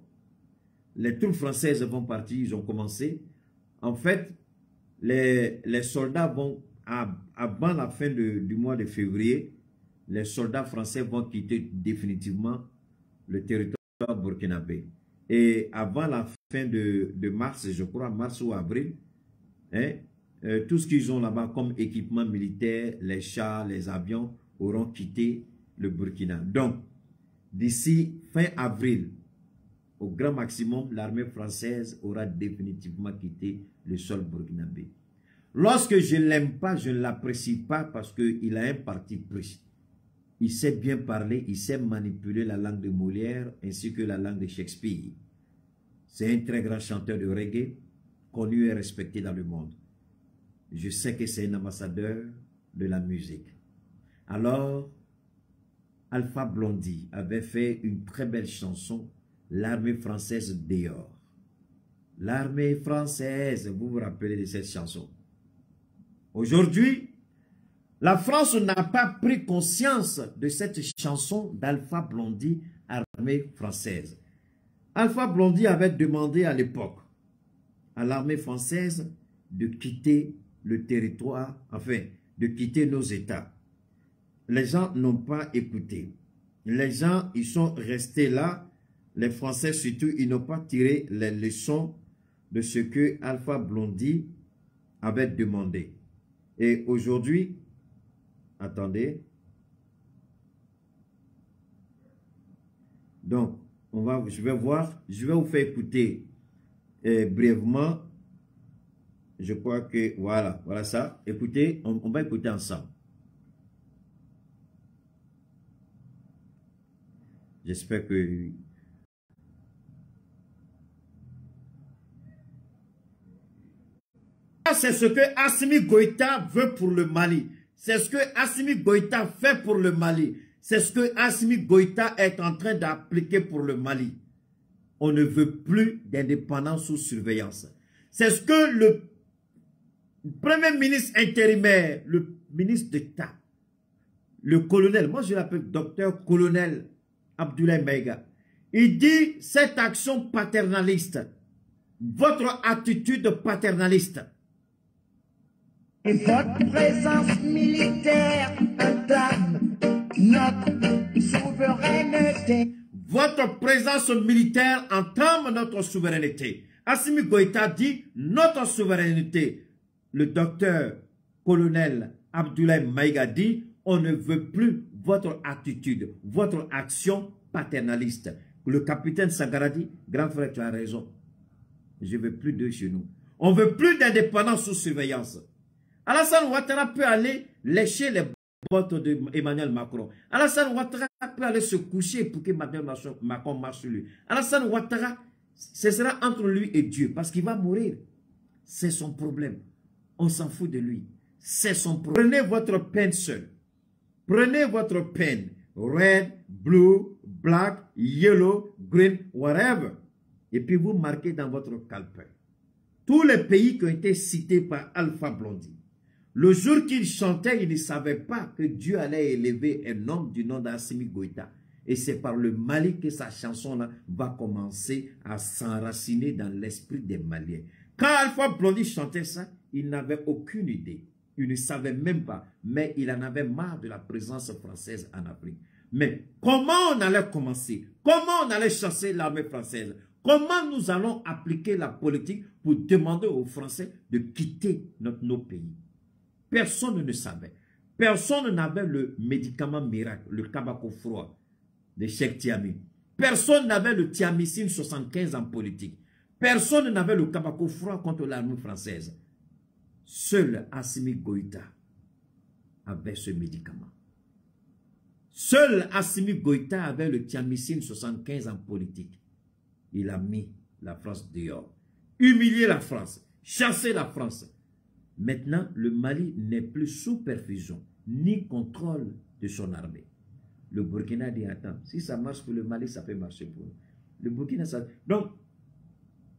Les troupes françaises vont partir, ils ont commencé. En fait, les soldats vont, avant la fin du mois de février, les soldats français vont quitter définitivement le territoire burkinabé. Et avant la fin de mars, je crois, mars ou avril, hein, tout ce qu'ils ont là-bas comme équipement militaire, les chars, les avions, auront quitté le Burkina. Donc, d'ici fin avril, au grand maximum, l'armée française aura définitivement quitté le sol burkinabé. Lorsque je ne l'aime pas, je ne l'apprécie pas parce qu'il a un parti pris. Il sait bien parler, il sait manipuler la langue de Molière ainsi que la langue de Shakespeare. C'est un très grand chanteur de reggae, connu et respecté dans le monde. Je sais que c'est un ambassadeur de la musique. Alors, Alpha Blondy avait fait une très belle chanson, L'armée française dehors. L'armée française, vous vous rappelez de cette chanson. Aujourd'hui, la France n'a pas pris conscience de cette chanson d'Alpha Blondy, armée française. Alpha Blondy avait demandé à l'époque à l'armée française de quitter le territoire, enfin, de quitter nos États. Les gens n'ont pas écouté. Les gens, ils sont restés là. Les Français surtout, ils n'ont pas tiré les leçons de ce que Alpha Blondy avait demandé. Et aujourd'hui, attendez. Donc, je vais vous faire écouter brièvement. Je crois que, voilà ça. Écoutez, on va écouter ensemble. J'espère que... C'est ce que Assimi Goïta veut pour le Mali. C'est ce que Assimi Goïta fait pour le Mali. C'est ce que Assimi Goïta est en train d'appliquer pour le Mali. On ne veut plus d'indépendance sous surveillance. C'est ce que le Premier ministre intérimaire, le ministre d'État, le colonel, moi je l'appelle docteur colonel Abdoulaye Maïga, il dit cette action paternaliste, votre attitude paternaliste. Et votre présence militaire entame notre souveraineté. Votre présence militaire entame notre souveraineté. Assimi Goïta dit notre souveraineté. Le docteur colonel Abdoulaye Maïga dit on ne veut plus votre attitude, votre action paternaliste. Le capitaine Sagara dit grand frère, tu as raison. Je ne veux plus de chez nous. On ne veut plus d'indépendance sous surveillance. Alassane Ouattara peut aller lécher les bottes d'Emmanuel Macron. Alassane Ouattara peut aller se coucher pour que Emmanuel Macron marche sur lui. Alassane Ouattara, ce sera entre lui et Dieu parce qu'il va mourir. C'est son problème. On s'en fout de lui. C'est son problème. Prenez votre peine seul. Prenez votre peine. Red, blue, black, yellow, green, whatever. Et puis vous marquez dans votre calepin. Tous les pays qui ont été cités par Alpha Blondy. Le jour qu'il chantait, il ne savait pas que Dieu allait élever un homme du nom d'Assimi Goïta. Et c'est par le Mali que sa chanson-là va commencer à s'enraciner dans l'esprit des Maliens. Quand Alpha Blondy chantait ça, il n'avait aucune idée. Il ne savait même pas. Mais il en avait marre de la présence française en Afrique. Mais comment on allait commencer? Comment on allait chasser l'armée française? Comment nous allons appliquer la politique pour demander aux Français de quitter nos pays? Personne ne savait. Personne n'avait le médicament miracle, le Kabako froid de Cheikh Tiami. Personne n'avait le Tiamicine 75 en politique. Personne n'avait le Kabako froid contre l'armée française. Seul Assimi Goïta avait ce médicament. Seul Assimi Goïta avait le Tiamicine 75 en politique. Il a mis la France dehors. Humilié la France. Chassé la France. Maintenant, le Mali n'est plus sous perfusion, ni contrôle de son armée. Le Burkina dit, attends, si ça marche pour le Mali, ça peut marcher pour nous. Le Burkina, ça... Donc,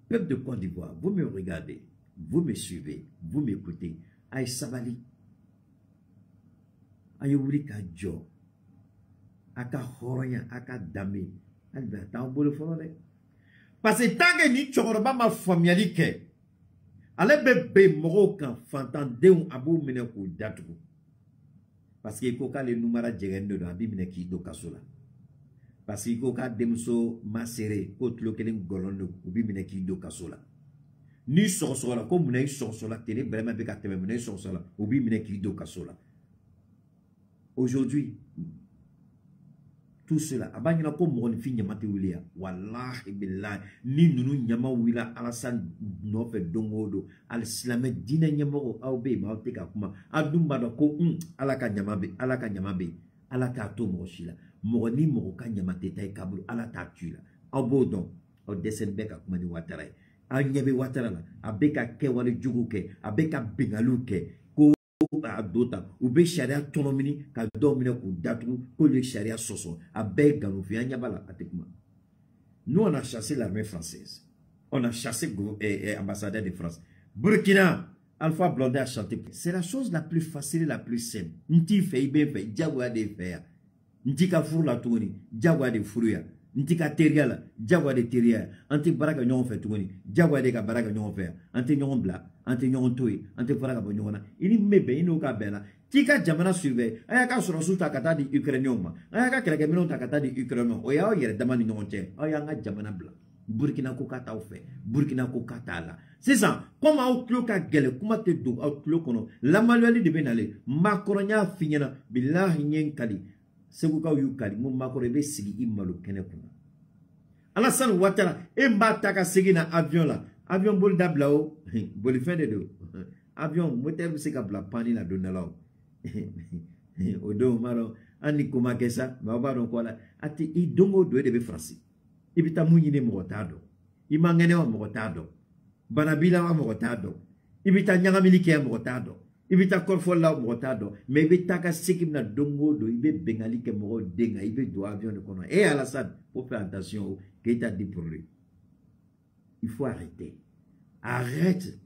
peuple de Côte d'Ivoire, vous me regardez, vous me suivez, vous m'écoutez. Aïe Sabali, aïe Ouli Kadjo, Aka Horoya, Aka Dame, Alberta, on peut le faire. Parce que tant que ni Tchoroba ma familialité, ale bebe moro kan fantan deun abu mine ko datugu parce que ko ka le numara jegendo do abi mine ki do kasola parce que ko ka demso masere ko tlo kelen golondo ubi mine ki do kasola ni sosola ko mine sosola tele vraiment be ka teme mine sosola ubi mine ki do kasola. Aujourd'hui tout cela abanyina ko mo ni fi nyamate wulia wallahi billahi ni nunu nyama wila Alassane no fe dongodo al islamé dina nyamoro awbe ma teka kuma adumba do ko alaka nyamabe alaka to mo shila mo ni mo ka nyamate tay kabulu ala ta tula abodon o desen beka kuma ni Ouattara a nyabe Ouattara la abeka ke wale jugu ke abeka bengalu ke ko dota ou be sharia tonomini ka domine ko datu ko le sharia soso a be galofi anyabala atekuma. Nous on a chassé l'armée française. On a chassé ambassadeur de France. Burkina, Alpha Blondy a chanté. C'est la chose la plus facile et la plus simple. Nti fait bien fait, diagwa de faire. Nti ka furu la tourni, diagwa de furuya. Nti ka teria la, diagwa de teria. Anti baraka nyon fait tourni, diagwa de ka baraka nyon fait. Anti nyon bla, anti nyon toy, anti baraka nyona. Ini mebe ino ka bela. Tika jamana surveille. Ayaka soro suta kata di Ukrainian ma. Ayaka keleke mino ta kata di Ukrainian. Oya o yere damani nyon che. Oyanga jamana bla. Burkina ko kata ou fait, Burkina ko kata la. C'est ça. Comme au clos ka gele, comment te do au clos kono. La manuali de benale. Makoronya finyana billahi nyen kali. Seguka yu kali. Mo makorebe sigi imalo kene kuna. Alassane Ouattara emba taka sigi na avion la. Avion bol dabla o. Bol fin de do. Avion moteur se ka bla pani la donala o. Odo maro ani kuma kesa ba ba don ko la. Ati I dongo do de be français. Ibita munyine mogotado. Imangene wa mogotado. Banabila wa mogotado. Ibita nyangamilike ya mogotado. Ibita korfola wa mogotado. Mais ibita ka sikim na dongo do ibe bengali ke mogo denga ibe do avion de kono. Et Alassane, faut faire attention qu'il t'a dit pour lui. Il faut arrêter. Arrête.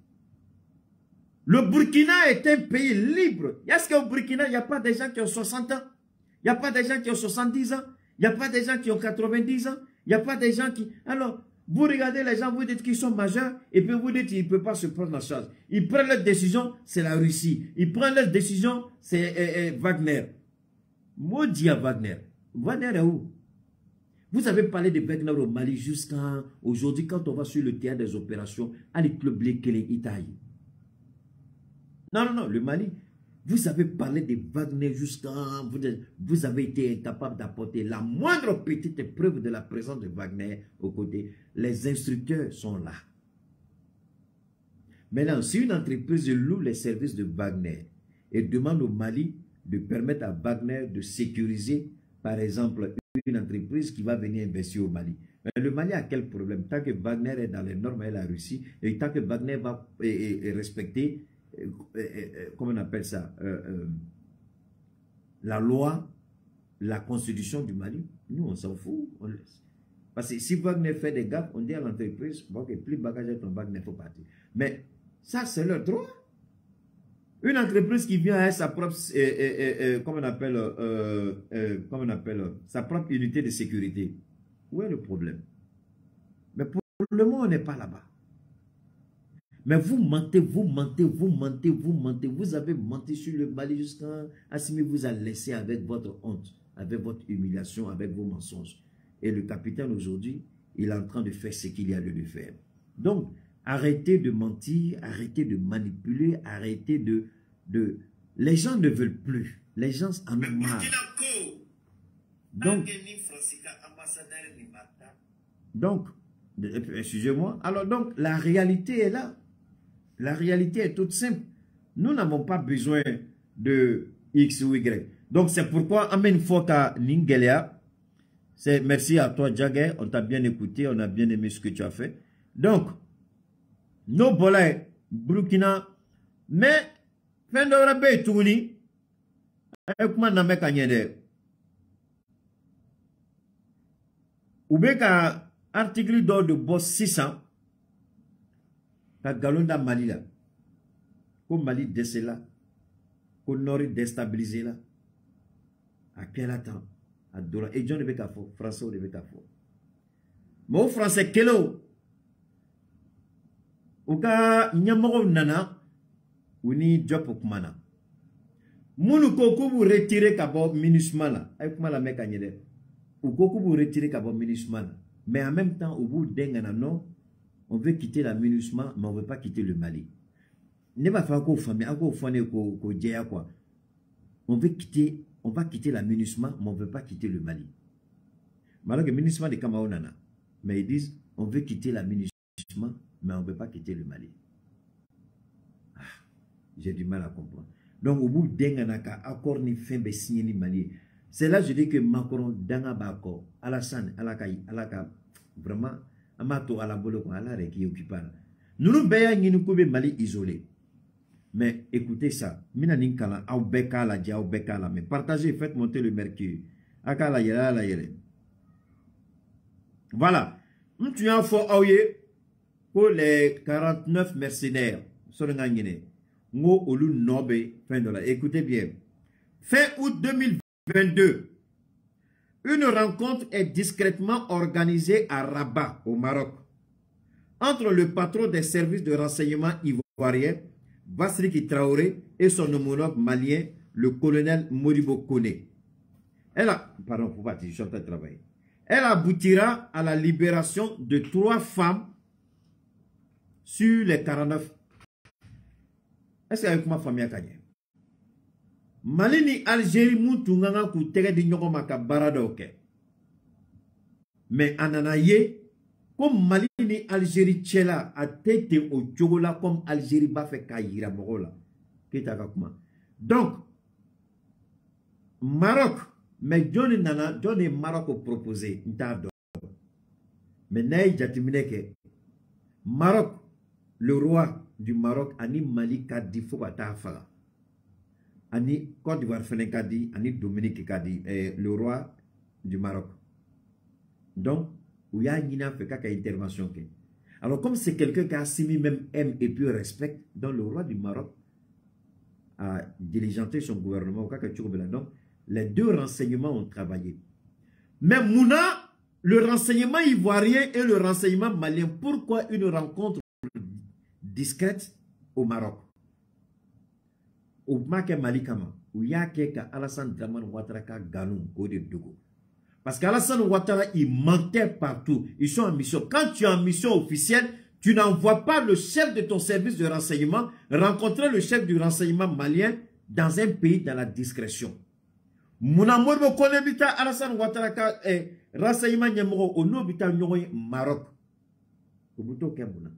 Le Burkina est un pays libre. Est-ce qu'au Burkina, il n'y a pas des gens qui ont 60 ans? Il n'y a pas des gens qui ont 70 ans? Il n'y a pas des gens qui ont 90 ans? Il n'y a pas des gens qui... Alors, vous regardez les gens, vous dites qu'ils sont majeurs, et puis vous dites qu'ils ne peuvent pas se prendre en charge. Ils prennent leur décision, c'est la Russie. Ils prennent leur décision, c'est Wagner. Maudit à Wagner. Wagner est où? Vous avez parlé de Wagner au Mali jusqu'à aujourd'hui, quand on va sur le théâtre des opérations, à l'école Kele Itaï. Non, le Mali... Vous avez parlé de Wagner jusqu'à... Vous avez été incapable d'apporter la moindre petite preuve de la présence de Wagner aux côtés. Les instructeurs sont là. Maintenant, si une entreprise loue les services de Wagner et demande au Mali de permettre à Wagner de sécuriser, par exemple, une entreprise qui va venir investir au Mali. Mais le Mali a quel problème? Tant que Wagner est dans les normes et la Russie, et tant que Wagner va respecter... comment on appelle ça, la loi, la constitution du Mali, nous on s'en fout, on laisse. Parce que si Wagner fait des gaffes, on dit à l'entreprise, bon, que plus bagage est ton Wagner, il faut partir. Mais ça c'est leur droit. Une entreprise qui vient à sa propre, comment on appelle, sa propre unité de sécurité, où est le problème? Mais pour le moment on n'est pas là-bas. Mais vous mentez, vous mentez, vous mentez, vous mentez. Vous avez menti sur le Mali jusqu'à Assimi vous a laissé avec votre honte, avec votre humiliation, avec vos mensonges. Et le capitaine aujourd'hui, il est en train de faire ce qu'il y a lieu de faire. Donc, arrêtez de mentir, arrêtez de manipuler, arrêtez de... Les gens ne veulent plus. Les gens en ont marre. Donc, excusez-moi. Alors donc, la réalité est là. La réalité est toute simple. Nous n'avons pas besoin de X ou Y. Donc c'est pourquoi, Amen Foka Ningelea, c'est merci à toi Jagger, on t'a bien écouté, on a bien aimé ce que tu as fait. Donc, nos bolets, Burkina, mais, fin de rabais tourni, comment n'a pas gagné. Ou bien qu'un article d'ordre de boss 600, ka galonda Mali là, ko Mali décès là, ko Nord déstabilisé là, à quel temps, à Dola, et John de Bekafo, Français de Bekafo. Mais au Français, Kelo, ou ka Nyamoro Nana, ou ni Job Okumana. Mounou koko vous retirez kabo MINUSMA là, avec moi la mec agnede, ou koko vous retirez kabo MINUSMA là, mais en même temps, au bout d'un an, on veut quitter la MINUSMA, mais on ne veut pas quitter le Mali. Ne va faire quoi famille, quoi. On va quitter la MINUSMA, mais on ne veut pas quitter le Mali. Malgré que MINUSMA de Kamaonana, mais ils disent, on veut quitter la MINUSMA, mais on ne veut pas quitter le Mali. Ah, j'ai du mal à comprendre. Donc au bout d'un an, accord ni fin de signer ni Mali. C'est là que je dis que Macron, Danga Bako, Alassane, Alaka, vraiment. Amato à la bolo à la qui occupe. Nous nous bayons nous Mali isolé. Mais écoutez ça. Mais partagez, faites monter le mercure. Voilà. Tu as fort pour les 49 mercenaires. Écoutez bien. Fin août 2022, une rencontre est discrètement organisée à Rabat, au Maroc, entre le patron des services de renseignement ivoirien, Bassiriki Traoré, et son homologue malien, le colonel Modibo Koné. Elle aboutira à la libération de 3 femmes sur les 49. Est-ce qu'avec ma famille a gagné? Mali ni Algérie moutunganga ku tege di nyoko maka barada oke. Mais ananaye, comme Mali ni Algérie tchela a tete au Djogola comme Algérie ba fait kayira mogola. Donc, Maroc, mais Johnny Nana, Johnny Maroc proposé, mais Naï Jatimineke, Maroc, le roi du Maroc, Ani Mali Kadi Fogata Fala. Ani Côte d'Ivoire Kadi, Ani Dominique Kadi, le roi du Maroc. Donc, où y a une intervention. Alors, comme c'est quelqu'un qui a assimilé même aime et puis respecte, donc le roi du Maroc a diligenté son gouvernement. Donc, les 2 renseignements ont travaillé. Mais Mouna, le renseignement ivoirien et le renseignement malien, pourquoi une rencontre discrète au Maroc? Au Malikama, où il y a quelqu'un, Alassane Draman Ouattara Ganou, au Dogo. Parce qu'Alassane Ouattara, il mentait partout. Ils sont en mission. Quand tu es en mission officielle, tu n'envoies pas le chef de ton service de renseignement rencontrer le chef du renseignement malien dans un pays dans la discrétion. Mounamor mo konebita Alassane Ouattara renseignement nyamoro au nobita nyoy Maroc. Obuto kemuna.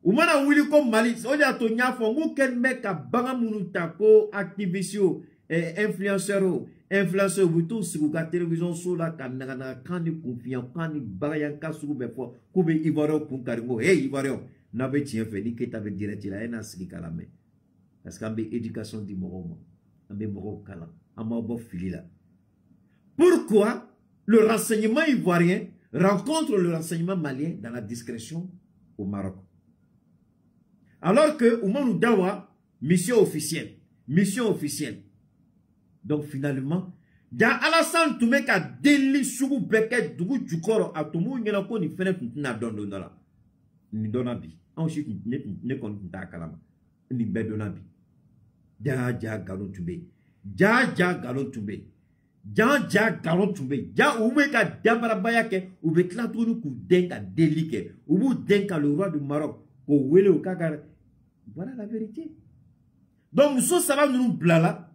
Oumana wili ko Mali, oja to nyafo ngu ken meka banga munuta ko activistio influenceur buto suga télévision sur la kanana kani confiant kani bagayanka sugu befo kube Ivorio kunkaringo hey Ivorio nabe tien fe ni keta be direct la ena sikalame. Parce qu'ambe éducation di moromo, ambe moro kala. Pourquoi le renseignement ivoirien rencontre le renseignement malien dans la discrétion au Maroc? Alors que Oumanou Dawa, mission officielle. Donc finalement, dans Alassane Toumeka deli sugu beket dugu jukoro atomu nyena ko ni fene na dondonala. Ni donabi. Ensuite ne kon ta kalama. Ni bedonabi. Ja galon tube. Ja galon tube. Ja galon tube. Ja umeka dabarabaya ke ubekla tunu ku denka delike. Ubu denka le roi du Maroc ko wele o kakara. Voilà la vérité. Donc nous ça va nous blala.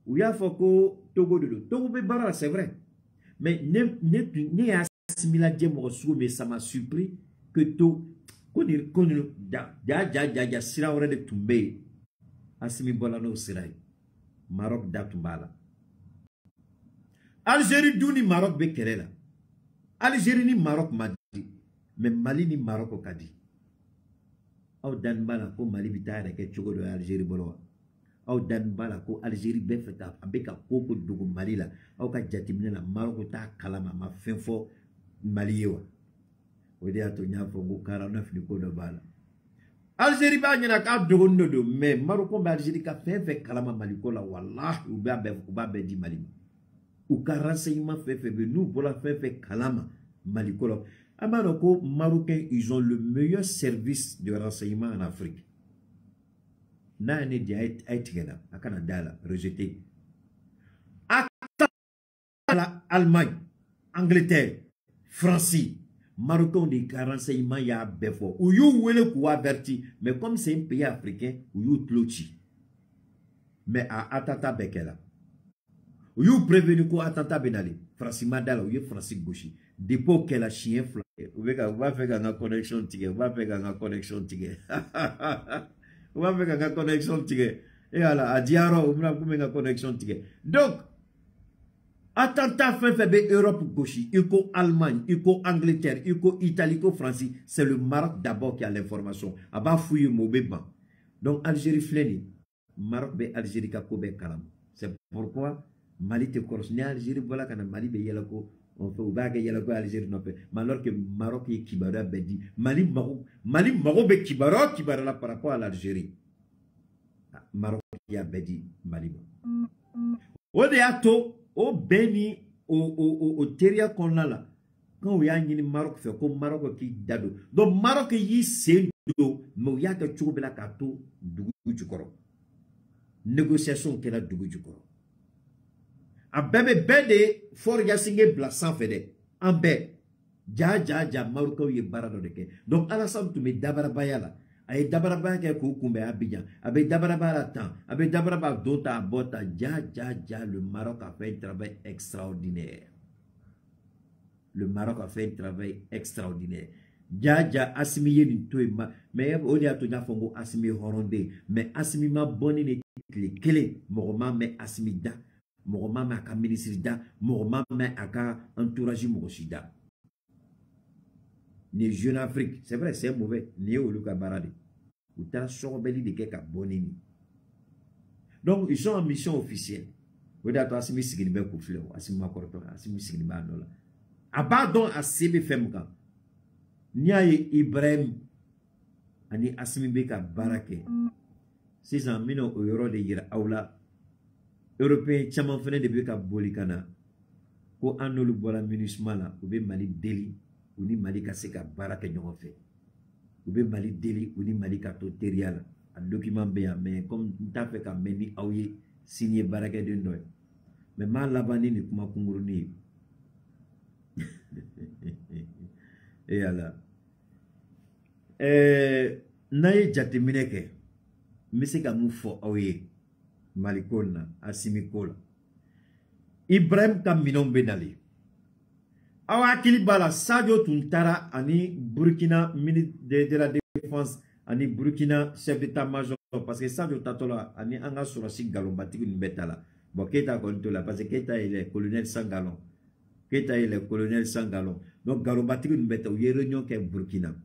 Ou ya foko Togo de l'eau. Togo be bara c'est vrai. Mais ne assimila djemo sou mais ça m'a surpris que to konir ja sira ore de tumbe. Asimi bolano sirai. Maroc da tumbala. Algérie douni Maroc be kerela. Algérie ni Maroc madi. Mais Mali ni Maroc o kadi. Au dan bala ko Mali bitare ke chogo de Algérie bolo. Au dan bala ko Algérie be feta abeka koko dugu Mali la. Au ka jatimine la Maroc ta kalama ma fenfo Mali yewa. Ode ato nya fongo 49 ni ko do bala. Algérie ba nyana ka dogo nodo mais Maroc ko Algérie ka fe kalama Mali ko la wallahi ou ba be di Mali. Ou ka renseignement fait nous voilà fait kalama Mali ko la. Amanoko Marocains, ils ont le meilleur service de renseignement en Afrique. Nane dia aitigena à Canada la rejeté. À Allemagne, Angleterre, France, Marocains des renseignements ya befo. Ou you wele ko averti, mais comme c'est un pays africain, ou you tlochi. Mais à Atata Bekela. Ou you prévenu ko Atata Benali, France Madala ou you France Gauchi. Dépôt qu'elle a chien flanc. On va faire une connexion tigre. On va faire une connexion tigre. On va faire une connexion tigre. Et alors, à Diaro, on va faire une connexion tigre. Donc, attentat fait Europe gauche, il faut Allemagne, il faut Angleterre, il faut Italie, il faut France. C'est le Maroc d'abord qui a l'information. Aba fouille mon bébé. Donc Algérie fleni, Maroc be Algérie ka ko be kalam. C'est pourquoi Mali te korse ni Algérie voilà kana Mali be yelako on fait ou bague yelako Algérie no pe. Alors que Maroc est kibara be di Mali mago be kibara là par rapport à l'Algérie. Maroc ya be di Mali. O de ato o beni o teria kon la. Quand on y a un Maroc fait comme Maroc qui dado. Donc Maroc yi c'est do mais y a que tu la kato du koro. Négociation qu'elle a du koro. A bébé bede for yasinge blasan fede. En bé. Ja Maroc yi barado de ke. Donc Alassane tu me dabarabaya la. Aye dabarabaya ke ko kumbe Abidjan. Abe dabarabaya la temps. Abe dabarabaya dota bota. Ja le Maroc a fait un travail extraordinaire. Le Maroc a fait un travail extraordinaire. Dja assimilé ni toima. Mais au lieu de fongo assimilé horondé. Mais assimilé ma bonne les clés. Moroma me assimida. Moroma me aka ministrida. Moroma me aka entourage morosida. Ni jeune Afrique. C'est vrai, c'est mauvais. Ni au Luka Barade. Ou ta sorbeli de keka bonini. Donc, ils sont en mission officielle. Ou lieu de assimilé signibe koufle. Assimilé ma korto. Assimilé signibe anola. Abadon a CBFM kan. Niaye Ibrahim ani Asimi Beka Barake. C'est un mino au euro de Yira Aula. Européen Chaman Fene de Beka Bolikana. Ko anolu bola minusmala. Ou be Mali Deli. Ou ni Mali Kaseka Barake n'yon fait. Ou be Mali Deli. Ou ni Mali Kato Teriala. Un document bien. Mais comme t'as fait qu'à meni aouye signé Barake de Noé. Mais mal labani ni kuma kunguruni. Et alors naye jateminɛ kɛ n bɛ se ka mun fɔ aw ye Maliko na Asimi ko la Ibrahim ka minɛnw bɛ nalen aw hakili b'a la Sadio tun taara ani Burkina ministre de la défense ani Burkina chef d'état-major parce que Sadio tatɔ la ani an ka sɔrɔsi galonbatigi ninnu bɛ ta la bon Keita kɔni to la parce que Keita il est colonel sans galon. Keita est le colonel sans galon. Donc, Garobatiri nous met au réunion qui est Burkina.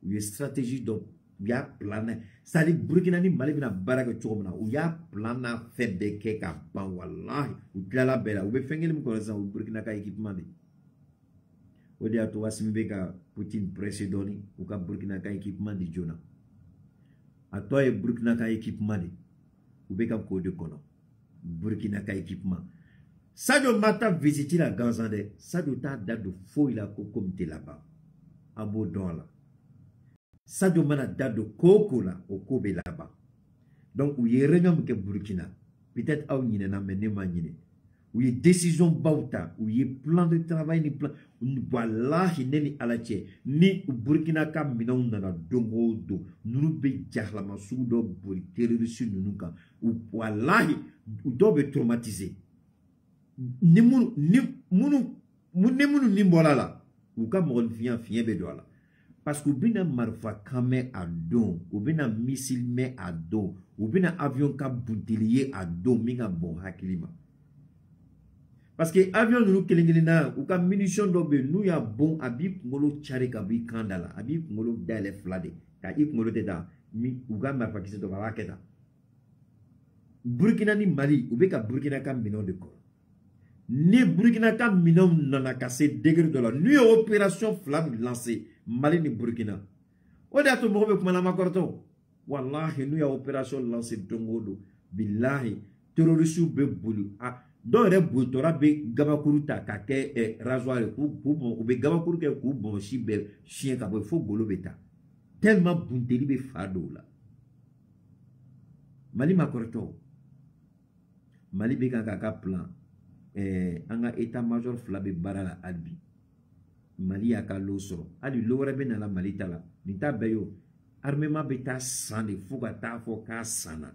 Il y a une stratégie, donc, il y a plan. C'est-à-dire, Burkina ni Mali na baraka chomna. Il y a plan à faire des keka ban wallahi. Ou la bella. Ou be fengel mu connaissant ou Burkina ka équipement de. Ou dia to Asimi Beka Poutine précédoni ou ka Burkina ka équipement de Jona. A toi et Burkina ka équipement de. Ou be ka code kono. Burkina ka équipement. Sadio Mata visité la Gazande. Sadio ta date de faux il a comme là-bas. À Baudon là. Sadio Mana date de Koko là au Kobe là-bas. Donc où il y a rien que Burkina. Peut-être à n'y n'a mais n'est n'y. Où il y a décision bauta, où il y a plan de travail ni plan. Voilà il n'est à la tienne. Ni Burkina ka minon na la dongo do. Nous be jahlama soudo pour terroriser nous ka. Ou voilà ou doit traumatisé. Ni munu ni mbola la ou ka mo fian be do la parce que bina marfa kame a don ou bina missile me a don ou bina avion ka buntilier a don minga bon hakilima parce que avion nous kelingina ou ka munition do be nous ya bon abi ngolo chare ka bi kandala abi ngolo dale flade ka ik ngolo da mi ou ga marfa kise do ba keta Burkina ni Mali ou be ka Burkina ka minon de corps. Ni Burkina ka minom nana cassé degré de la nuit opération flamme lancée Mali ni Burkina. O de ato mo be kuma na makorto. Wallahi nu ya opération lancée dongodo billahi terroriste be bulu a do re botora be gabakuru ta ka ke rasoir ku o be gabakuru ke ku bon si be chien ka bo fo bolo beta. Tellement bundeli be fado la. Mali makorto. Mali be ka plan anga état-major flabe barala albi Mali aka losoro ali lowre be na la Mali tala ni ta beyo armement be ta sande fuga ta fo ka sana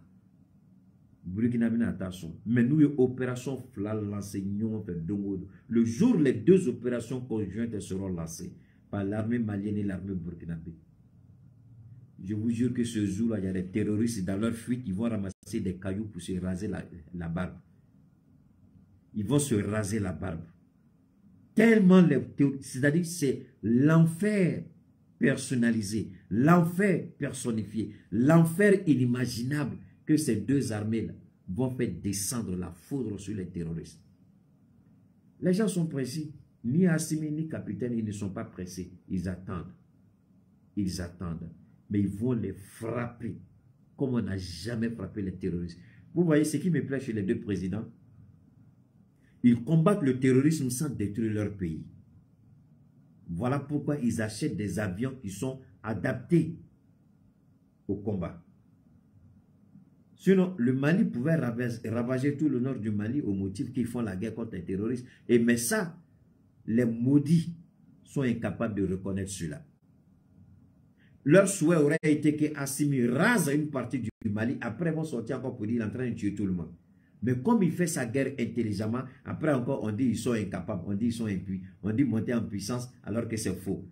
Burkina bina ta son mais nous opération fla lancée nyon fait dongo le jour les deux opérations conjointes seront lancées par l'armée malienne et l'armée burkinabé. Je vous jure que ce jour-là il y a des terroristes dans leur fuite ils vont ramasser des cailloux pour se raser la barbe. Ils vont se raser la barbe. Tellement, c'est-à-dire c'est l'enfer. personnalisé, l'enfer personnifié, l'enfer inimaginable que ces deux armées-là vont faire descendre la foudre sur les terroristes. Les gens sont pressés. Ni Assimi, ni capitaine, ils ne sont pas pressés. Ils attendent. Ils attendent. Mais ils vont les frapper comme on n'a jamais frappé les terroristes. Vous voyez ce qui me plaît chez les deux présidents? Ils combattent le terrorisme sans détruire leur pays. Voilà pourquoi ils achètent des avions qui sont adaptés au combat. Sinon, le Mali pouvait ravager tout le nord du Mali au motif qu'ils font la guerre contre les terroristes. Mais ça, les maudits sont incapables de reconnaître cela. Leur souhait aurait été qu'Assimi rase une partie du Mali. Après, ils vont sortir encore pour dire qu'il est en train de tuer tout le monde. Mais comme il fait sa guerre intelligemment, après encore, on dit qu'ils sont incapables, on dit qu'ils sont impuissants, on dit monter en puissance alors que c'est faux.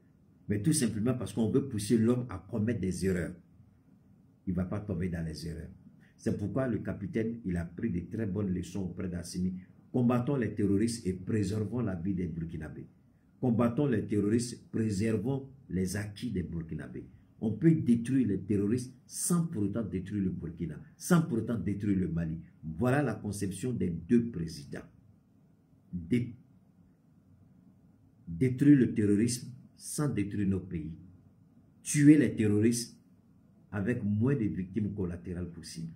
Mais tout simplement parce qu'on veut pousser l'homme à commettre des erreurs. Il ne va pas tomber dans les erreurs. C'est pourquoi le capitaine, il a pris de très bonnes leçons auprès d'Assimi. Combattons les terroristes et préservons la vie des Burkinabés. Combattons les terroristes, préservons les acquis des Burkinabés. On peut détruire les terroristes sans pour autant détruire le Burkina, sans pour autant détruire le Mali. Voilà la conception des deux présidents. Détruire le terrorisme sans détruire nos pays. Tuer les terroristes avec moins de victimes collatérales possibles.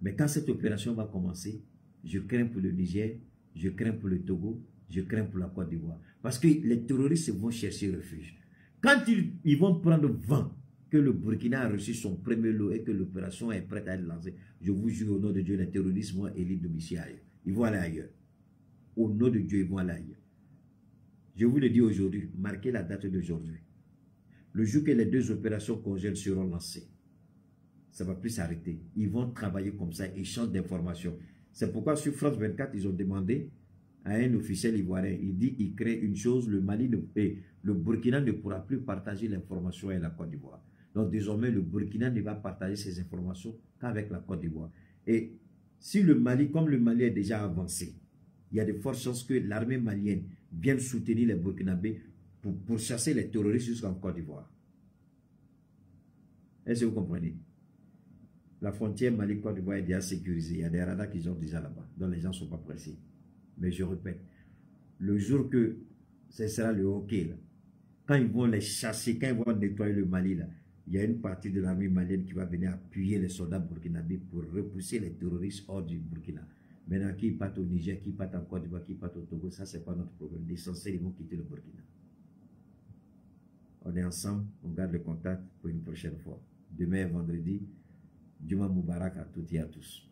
Mais quand cette opération va commencer, je crains pour le Niger, je crains pour le Togo, je crains pour la Côte d'Ivoire. Parce que les terroristes vont chercher refuge. Quand ils vont prendre vent que le Burkina a reçu son premier lot et que l'opération est prête à être lancée, je vous jure au nom de Dieu, les terroristes vont élire domicile ailleurs. Ils vont aller ailleurs. Au nom de Dieu, ils vont aller ailleurs. Je vous le dis aujourd'hui, marquez la date d'aujourd'hui. Le jour que les deux opérations conjointes seront lancées, ça ne va plus s'arrêter. Ils vont travailler comme ça, échange d'informations. C'est pourquoi sur France 24, ils ont demandé à un officiel ivoirien, il dit, il crée une chose, le Mali et le Burkina ne pourra plus partager l'information avec la Côte d'Ivoire. Donc désormais, le Burkina ne va partager ses informations qu'avec la Côte d'Ivoire. Et si le Mali, comme le Mali est déjà avancé, il y a de fortes chances que l'armée malienne vienne soutenir les Burkinabés pour chasser les terroristes jusqu'en Côte d'Ivoire. Est-ce que vous comprenez? La frontière Mali-Côte d'Ivoire est déjà sécurisée. Il y a des radars qui sont déjà là-bas. Donc les gens ne sont pas pressés. Mais je répète, le jour que ce sera le hockey, là, quand ils vont les chasser, quand ils vont nettoyer le Mali, là, il y a une partie de l'armée malienne qui va venir appuyer les soldats burkinabés pour repousser les terroristes hors du Burkina. Maintenant, qui partent au Niger, qui partent en Côte d'Ivoire, qui partent au Togo, ça, ce n'est pas notre problème. L'essentiel, ils vont quitter le Burkina. On est ensemble, on garde le contact pour une prochaine fois. Demain, vendredi, Juma Moubarak à toutes et à tous.